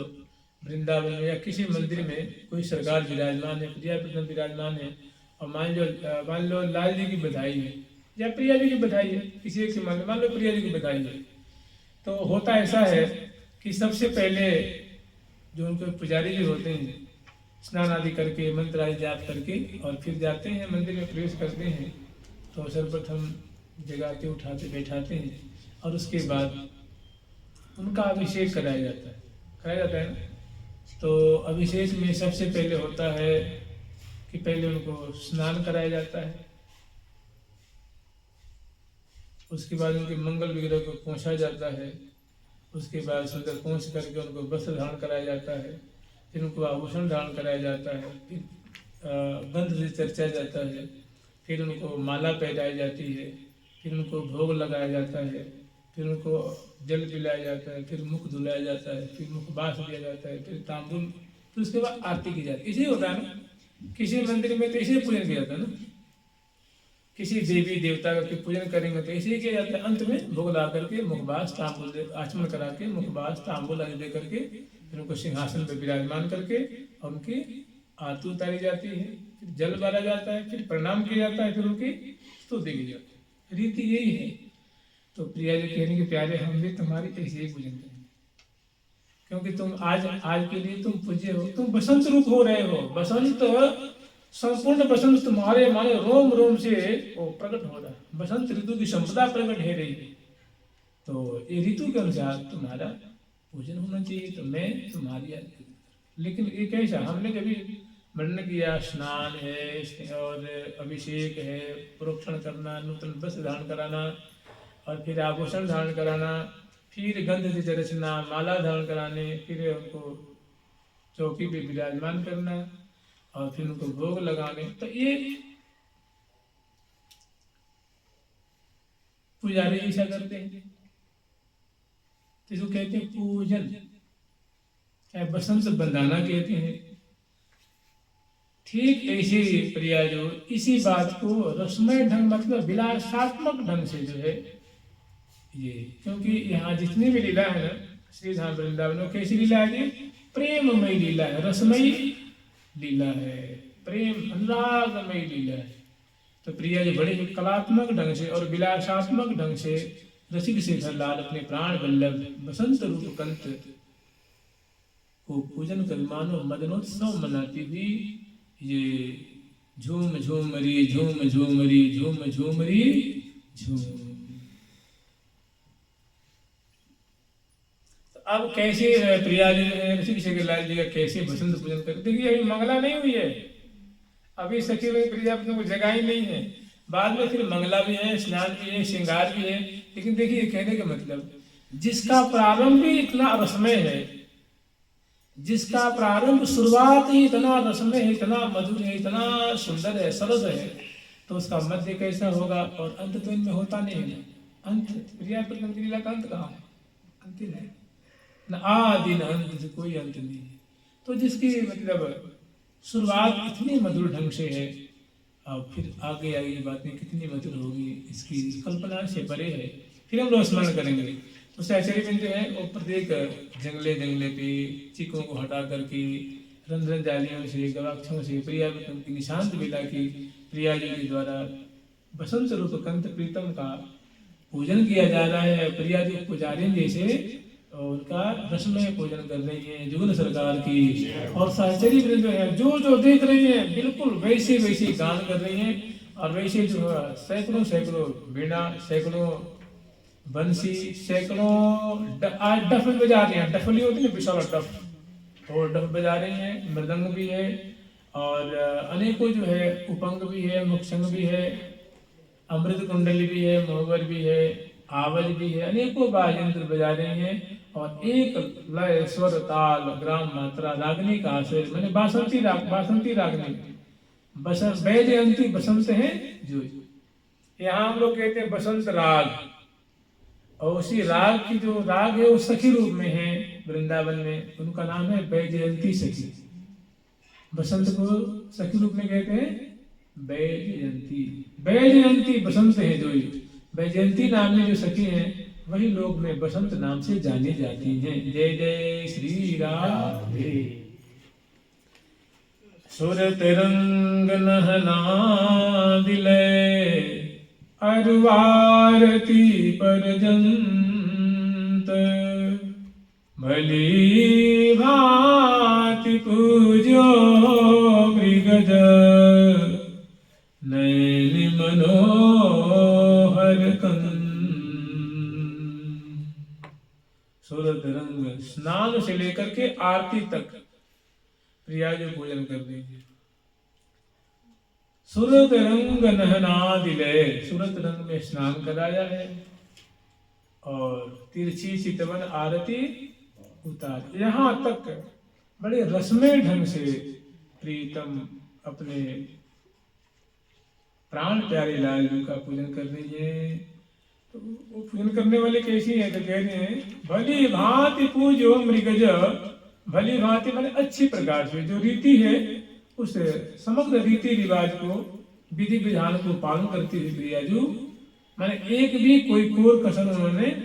वृंदावन में या किसी मंदिर में कोई सरकार विराजमान है, प्रिया प्रथम विराजमान है, और मान लो लाल जी की बधाई है या प्रिया जी की बधाई है, किसी एक से मान लो प्रिया जी की बधाई है, तो होता ऐसा है कि सबसे पहले जो उनके पुजारी जी होते हैं स्नान आदि करके मंत्र आदि जाप करके और फिर जाते हैं मंदिर में प्रवेश करते हैं, तो सर्वप्रथम जगाते उठाते बैठाते हैं, और उसके बाद उनका अभिषेक कराया जाता है ना। तो अभिषेक में सबसे पहले होता है कि पहले उनको स्नान कराया जाता है, उसके बाद उनके मंगल विग्रह को पहुँचा जाता है, उसके बाद सुंदर पहुँच करके उनको वस्त्र धारण कराया जाता है, फिर उनको आभूषण धारण कराया जाता है, फिर गंध से चर्चा जाता है, फिर उनको माला पहनाई जाती है, फिर उनको भोग लगाया जाता है, फिर उनको जल पिलाया जाता है, फिर मुख धुलाया जाता है, फिर मुख बास दिया जाता है, फिर तांबुल, फिर उसके बाद आरती की जाती है। इसी होता है ना, किसी मंदिर में तो इसी पूजन किया जाता है ना, किसी देवी देवता का पूजन करेंगे तो इसी किया जाता है। अंत में भोग ला करके मुखबास तांबुल आचमन करा के मुखबास तांबुल आदि दे करके फिर उनको सिंहासन पर विराजमान करके और उनकी आरती उतारी जाती है, फिर जल बारा जाता है, फिर प्रणाम किया जाता है, फिर उनकी स्तुति की जाती है। रीति यही है। तो प्रिया जी कहने के प्यारे हम भी तुम्हारी ऐसे ही पूजन करेंगे, क्योंकि तुम आज के लिए तुम पूज्य हो, तुम बसंत रूप हो रहे हो। बसंत संपूर्ण बसंत तुम्हारे माने रोम रोम से वो प्रकट हो रहा है, बसंत ऋतु की संपदा प्रकट है रही है। तो ये ऋतु के अनुसार तुम्हारा पूजन होना चाहिए, तो मैं तुम्हारी आज। लेकिन ये कैसा, हमने कभी वर्णन किया, स्नान है और अभिषेक है, प्रोक्षण करना, नूतन वस्त्र धारण कराना, और फिर आभूषण धारण कराना, फिर गंध से रचना, माला धारण कराने, फिर उनको चौकी पे विराजमान करना, और फिर उनको भोग लगाने। तो ये पुजारी ऐसा करते हैं, तो इसको कहते हैं पूजन, चाहे बसंत बंदाना कहते हैं। ठीक ऐसे प्रिया जो इसी बात को रसमय ढंग मतलब विलासात्मक ढंग से जो है ये, क्योंकि यहाँ जितनी भी लीला है ना श्री धाम वृंदावन में, कैसी लीला है, प्रेममयी लीला है, रसमयी लीला है, प्रेम अनुरागमयी लीला है। तो प्रिया जी बड़े ही कलात्मक ढंग से और विलासात्मक ढंग से रसिक शेखर लाल अपने प्राण वल्लभ बसंत रूप कंत को पूजन कर मानो मदनोत्सव मनाती हुई ये झूम झूमरी झूम झूमरी झूम झूमरी झूम। अब कैसे प्रिया जी ऋषि शेखर लाल जी का कैसे बसंत पूजन कर, देखिए अभी मंगला नहीं हुई है, अभी सखी हुई प्रिया अपने को जगह ही नहीं है, बाद में फिर मंगला भी है, स्नान भी है, श्रृंगार भी है। लेकिन देखिए कहने का मतलब, जिसका प्रारंभ ही इतना रसमय है, जिसका प्रारंभ शुरुआत ही इतना रसमय है, इतना मधुर है, इतना सुंदर है, सरस है, तो उसका मध्य कैसा होगा, और अंत तो इनमें होता नहीं है। अंत प्रिया प्रथम लीला का अंत कहाँ है, अंतिम है न आदि न अंत, से कोई अंत नहीं है। तो जिसकी मतलब शुरुआत इतनी मधुर ढंग से है अब फिर आगे आगे बातें कितनी मधुर होगी इसकी कल्पना से परे है। फिर हम लोग स्मरण करेंगे। तो सहचरी बिंदु है वो प्रत्येक जंगले जंगले पे चीकों को हटा करके रंध्र जालियों से गवाक्षों से प्रिया की निशांत बेला की प्रिया जी के द्वारा बसंत रूप कंत प्रीतम का पूजन किया जा रहा है। प्रिया जी पुजारी जैसे उनका रसमय पूजन कर रही है जुगल सरकार की। और सहचरी वृंद है जो जो देख रही है बिल्कुल वैसे वैसे गान कर रही है। और वैसे जो सैकड़ों सैकड़ों वीणा, सैकड़ों बंसी, सैकड़ों आज डफ बजा रहे हैं। डफली होती है विशाल डफ, तो डफ बजा रही हैं। मृदंग भी है और अनेकों जो है उपंग भी है, मुक्षंग भी है, अमृत कुंडली भी है, मोहबर भी है, आवज भी है, अनेकों वाद्ययंत्र बजा रहे हैं। और एक लय स्वर ताल ग्राम मात्रा रागनी का आश्रय मैंने बासंती रागनी वैजयंती बसंत है जो यहाँ हम लोग कहते हैं बसंत राग। और उसी राग की जो राग है वो सखी रूप में है वृंदावन में, उनका नाम है वैजयंती सखी। बसंत को सखी रूप में कहते हैं वैजयंती। वैजयंती बसंत है जो वैजयंती नाम में जो सखी हैं वही लोग में बसंत नाम से जानी जाती हैं। जय जय श्री राधे। सुरत रंग नहना दिले अरवारती परजंत भली भांति पूजो मृगज नैन मनोहर कंद। सूरत रंग स्नान से लेकर के आरती तक प्रिया जो पूजन कर देंगे। सूरत रंग नहना दिले, सूरत रंग में स्नान कराया है और तिरछी चितवन आरती उतार। यहाँ तक बड़े रसमय ढंग से प्रीतम अपने प्राण प्यारे लाल जी का पूजन कर रही है। तो वो पूजन करने वाले कैसी है तो कह रहे हैं भली भांति पूजो मृगज। भली भांति माने अच्छी प्रकार से जो रीति है उस समग्र रीति रिवाज को विधि विधान को पालन करती हुई प्रियाजू माने एक भी कोई कोर कसर उन्होंने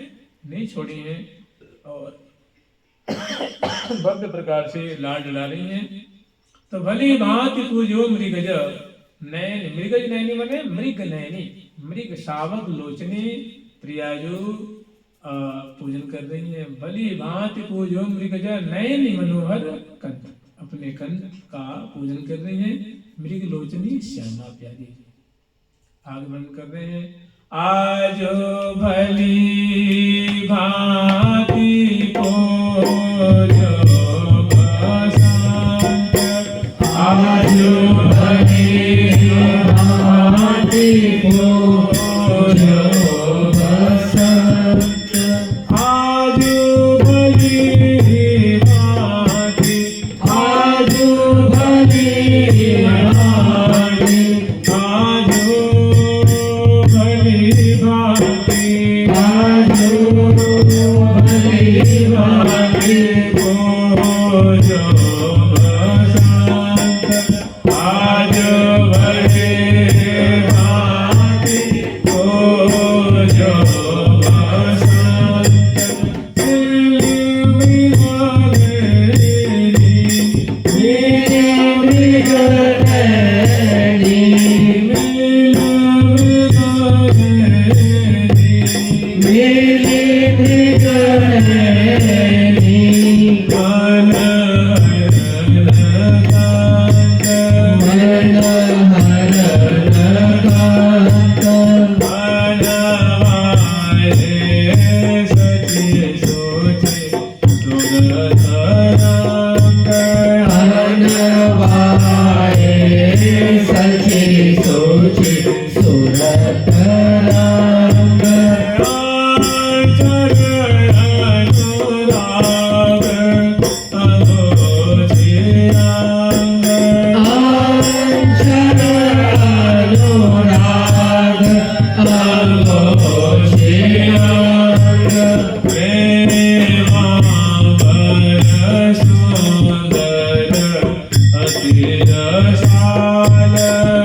नहीं छोड़ी है और भव्य प्रकार से लाड डला रही है। तो भली भांति पूजो मृगज नैन, मृगज नैनी माने मृग नैनी, मृग शावक लोचनी प्रियाजू पूजन कर रही है। भली भांति पूजो मृगज नैन मनोहर कंठ, अपने कंठ का पूजन कर रही है। मृग लोचनी श्यामा प्यारी आगमन कर रहे हैं। आजो भली भांति पूजो बसंत, आजो भली भांति पूजो बसंत, आजो भली भांति, आजो भली भांति, आजो भली भांति, आजो भली भांति पूजो बसंत, आजो भली भांति पूजो बसंत।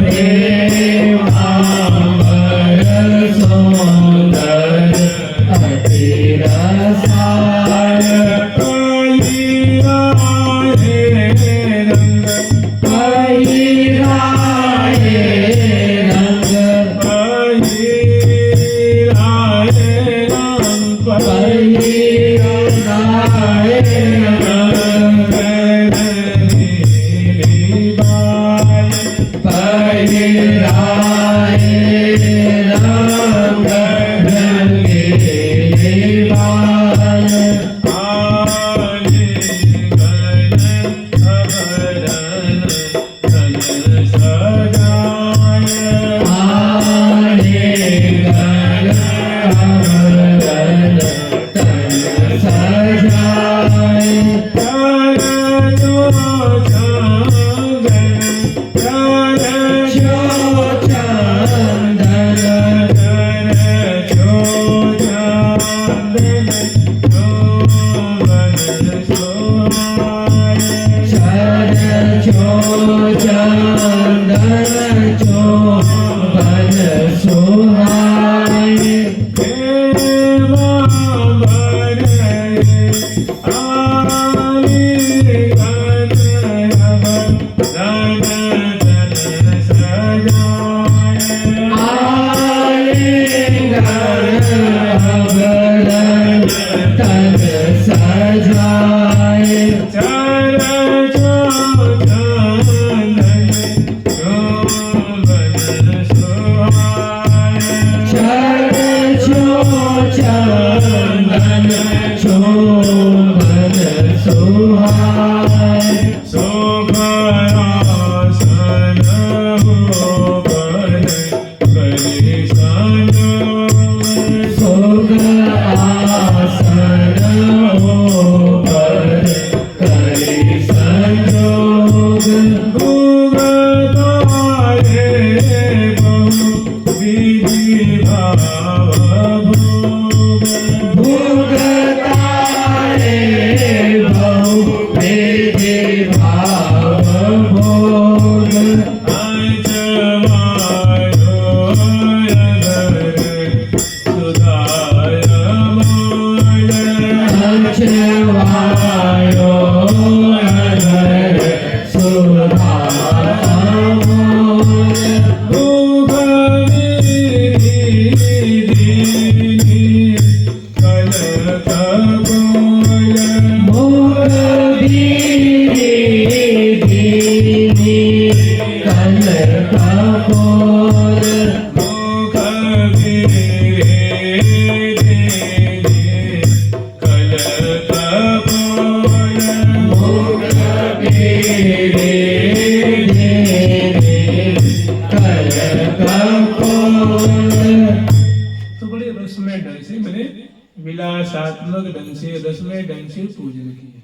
Hare विलासात्मक ढंग से रसमय ढंग से पूजन किए।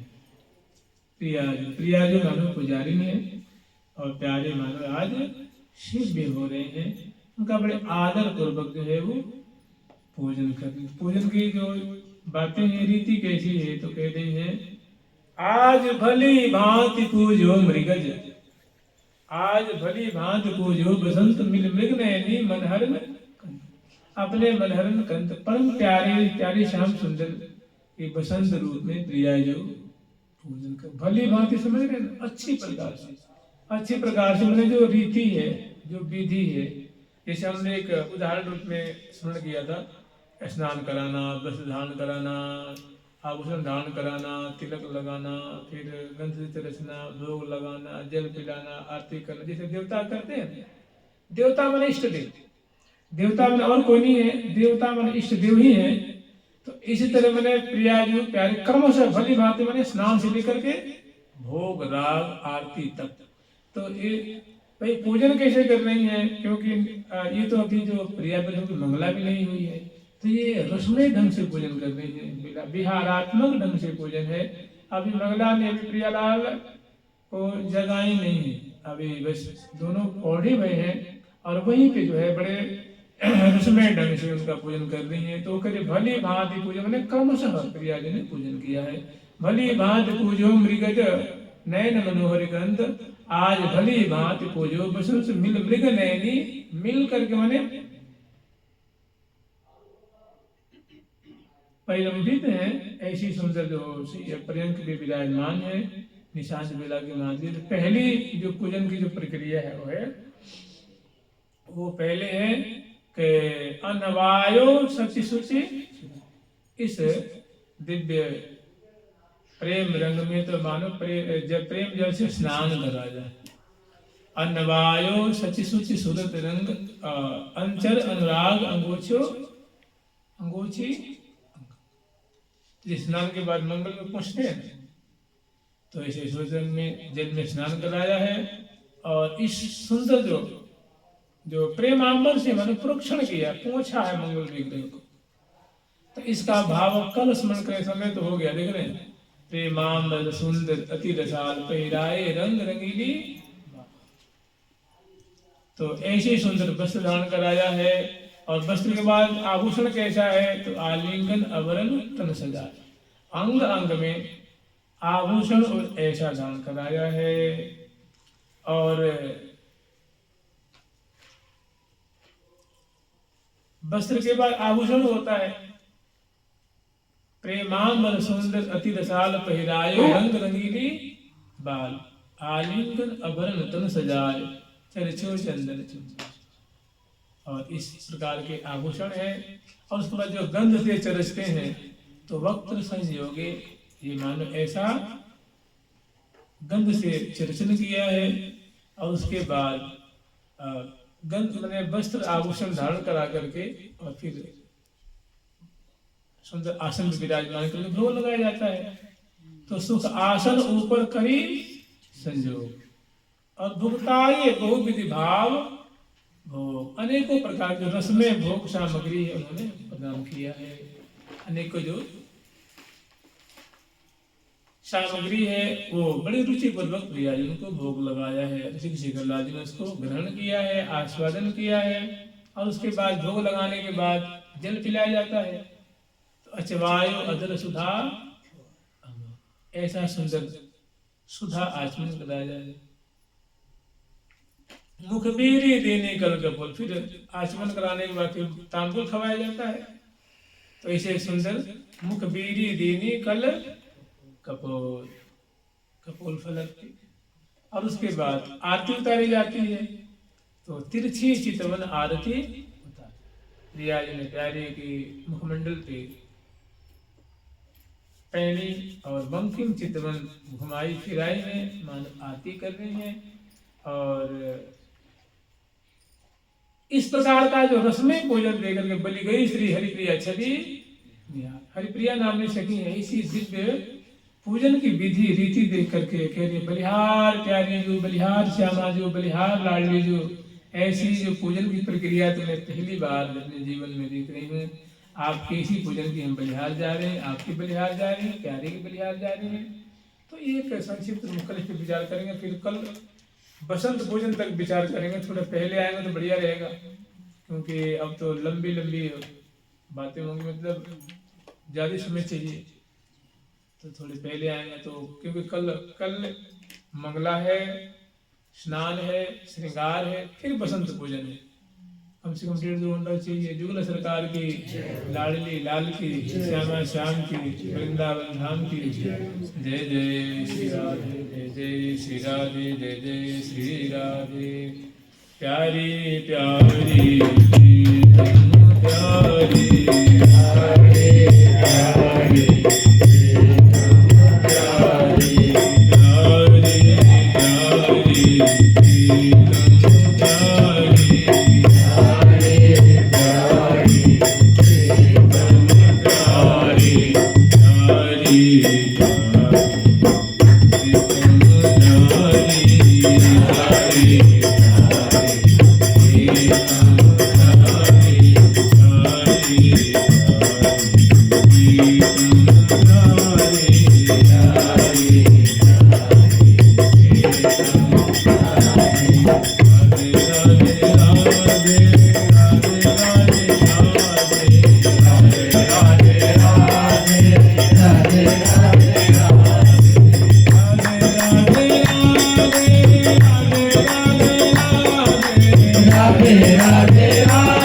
प्रिया जो मानो पुजारी है और प्यारे मानो आज शिव भी हो रहे हैं, उनका बड़े आदर पूर्वक जो है वो पूजन करते। पूजन की जो बातें हैं, रीति कैसी है तो कहते हैं, आज भली भांति पूजो मृगज, आज भली भांति पूजो बसंत मिल मृग नयनी मनहरन, अपने मनहरन कंत परम प्यारे प्यारे श्याम सुंदर के बसंत रूप में प्रिया जो पूजन कर। भली भांति समझ रहे हैं, अच्छी प्रकार से मैंने जो रीति है, जो विधि है, जैसे हमने एक उदाहरण रूप में स्मरण किया था, स्नान कराना, वस्त्र धारण कराना, आभूषण धारण कराना, तिलक लगाना, फिर गंध रचना, भोग लगाना, जल पिलाना, आरती करना, जैसे देवता करते हैं। देवता माने इष्ट देव, देवता माने और कोई नहीं है, देवता माने इष्ट देव ही है। तो इसी तरह मैंने प्रिया जो प्यारे कर्मों से भली भांति मैंने स्नान से लेकर के भोग राग आरती तक, तो ये भाई पूजन कैसे कर रही है, क्योंकि ये तो अभी जो प्रिया बहन की मंगला भी नहीं हुई है, तो ये रसमय ढंग से पूजन कर रही है, विहारात्मक ढंग से पूजन है। अभी मंगला ने अभी प्रियालाल को जगाई नहीं है, अभी बस दोनों ओढ़े हुए हैं और वहीं पे जो है बड़े रसमय ढंग से उनका पूजन कर रही है। तो कहते भली भांति पूजन मैंने क्रमशः प्रिया जी ने पूजन किया है। भली भांति पूजो मृगज नयन मनोहर गंध, आज भली भांति पूजो बसंत मिल मृग नयनी, मिल करके मैंने परिलंबित है, ऐसी सुंदर जो पर्यंक भी विराजमान है, निशांत बेला की मांझी। तो पहली जो पूजन की जो प्रक्रिया है वो पहले है कि अनवायो सची सुचि, इस दिव्य प्रेम रंग में तो मानो जब प्रेम जल से स्नान करा जाए, अन्नवायो सचि सुचि सुरत रंग अंचर अनुराग अंगोछो अंगोछी। स्नान के बाद मंगल में पहुंचते हैं तो ऐसे सूर्य में जल में स्नान कराया है। और इस सुंदर जो प्रेमांबर से मैंने प्रोक्षण किया, पहुंचा है मंगल विग्रह को, तो इसका भाव कल स्मरण करने समय तो हो गया। देख रहे हैं, प्रेमांबर सुंदर अति रसाल पहिराए रंग रंगीली। तो ऐसे सुंदर वस्त्र धारण कराया है। और वस्त्र के बाद आभूषण कैसा है, तो आलिंगन अवरण तन सजा, अंग अंग में आभूषण और ऐसा धारण कराया है। और वस्त्र के बाद आभूषण होता है, प्रेमांबर सुंदर अति रसाल पहिराए रंग रंगीली बाल, आलिंगन अभरण तन सजाए चरचो चंदन चुंबन। और इस प्रकार के आभूषण है। और उसके बाद जो गंध से चरचते हैं तो वक्त्र संयोगे, ये मानो ऐसा गंध से चर्चन किया है। और उसके बाद गंध मैंने वस्त्र आभूषण धारण करा करके और फिर सुंदर आसन में विराजमान करके भोग लगाया जाता है। तो सुख आसन ऊपर करी संजोग, और भुगताये बहुविधि भाव भोग, अनेकों प्रकार के रसमय भोग सामग्री उन्होंने प्रदान किया है। अनेकों जो सामग्री है वो बड़ी रुचि पूर्वक प्रिया जी उनको भोग लगाया है। ऋषि शिखरलाल जी ने उसको ग्रहण किया है, आस्वादन किया है। और उसके बाद भोग लगाने के बाद जल पिलाया जाता है। तो अचवायो अदर सुधा, ऐसा सुंदर सुधा आचमन कराया जाए। मुखबीरी देने कल कपूर, फिर आचमन कराने के बाद फिर तांबुल खवाया जाता है। तो ऐसे सुंदर मुखबीरी देने कल कपूर, कपूर फलक की। और उसके बाद आरती उतारी जाती है। तो तिरछी चितवन आरती उतारी, प्रिया जी ने प्यारे की मुखमंडल पे पैनी और बंकिम चितवन घुमाई फिराई में मानो आरती कर रही हैं। और इस प्रकार का जो रसमय भोजन देकर के बलि गई श्री हरिप्रिया छवि, हरिप्रिया नाम से सखी है। इसी दिव्य पूजन की विधि रीति देख करके कह रही, बलिहार प्यारी जो, बलिहार श्यामा जो, बलिहार लाडली जो, ऐसी जो पूजन की प्रक्रिया तो मैं पहली बार अपने जीवन में देख रही हूँ। आपके इसी पूजन की हम बलिहार जा रहे हैं, आपकी बलिहार जा रहे हैं, प्यारे की बलिहार जा रहे हैं। तो ये संक्षिप्त मुख्तलिफ पे विचार करेंगे। फिर कल बसंत भोजन तक विचार करेंगे। थोड़ा पहले आएंगे तो बढ़िया रहेगा, क्योंकि अब तो लंबी लंबी बातें होंगी, मतलब ज़्यादा समय चाहिए। तो थोड़े पहले आएंगे तो, क्योंकि कल मंगला है, स्नान है, श्रृंगार है, फिर बसंत भोजन है। कम से कम 1.5-2 घंटा चाहिए। जुगल सरकार की, लाडली लाल की, श्यामा श्याम की, वृंदावन धाम की। जय जय श्री राधे, जय जय श्री राधे, जय जय श्री राधे। प्यारी प्यारी प्यारी प्यारी राधे राधे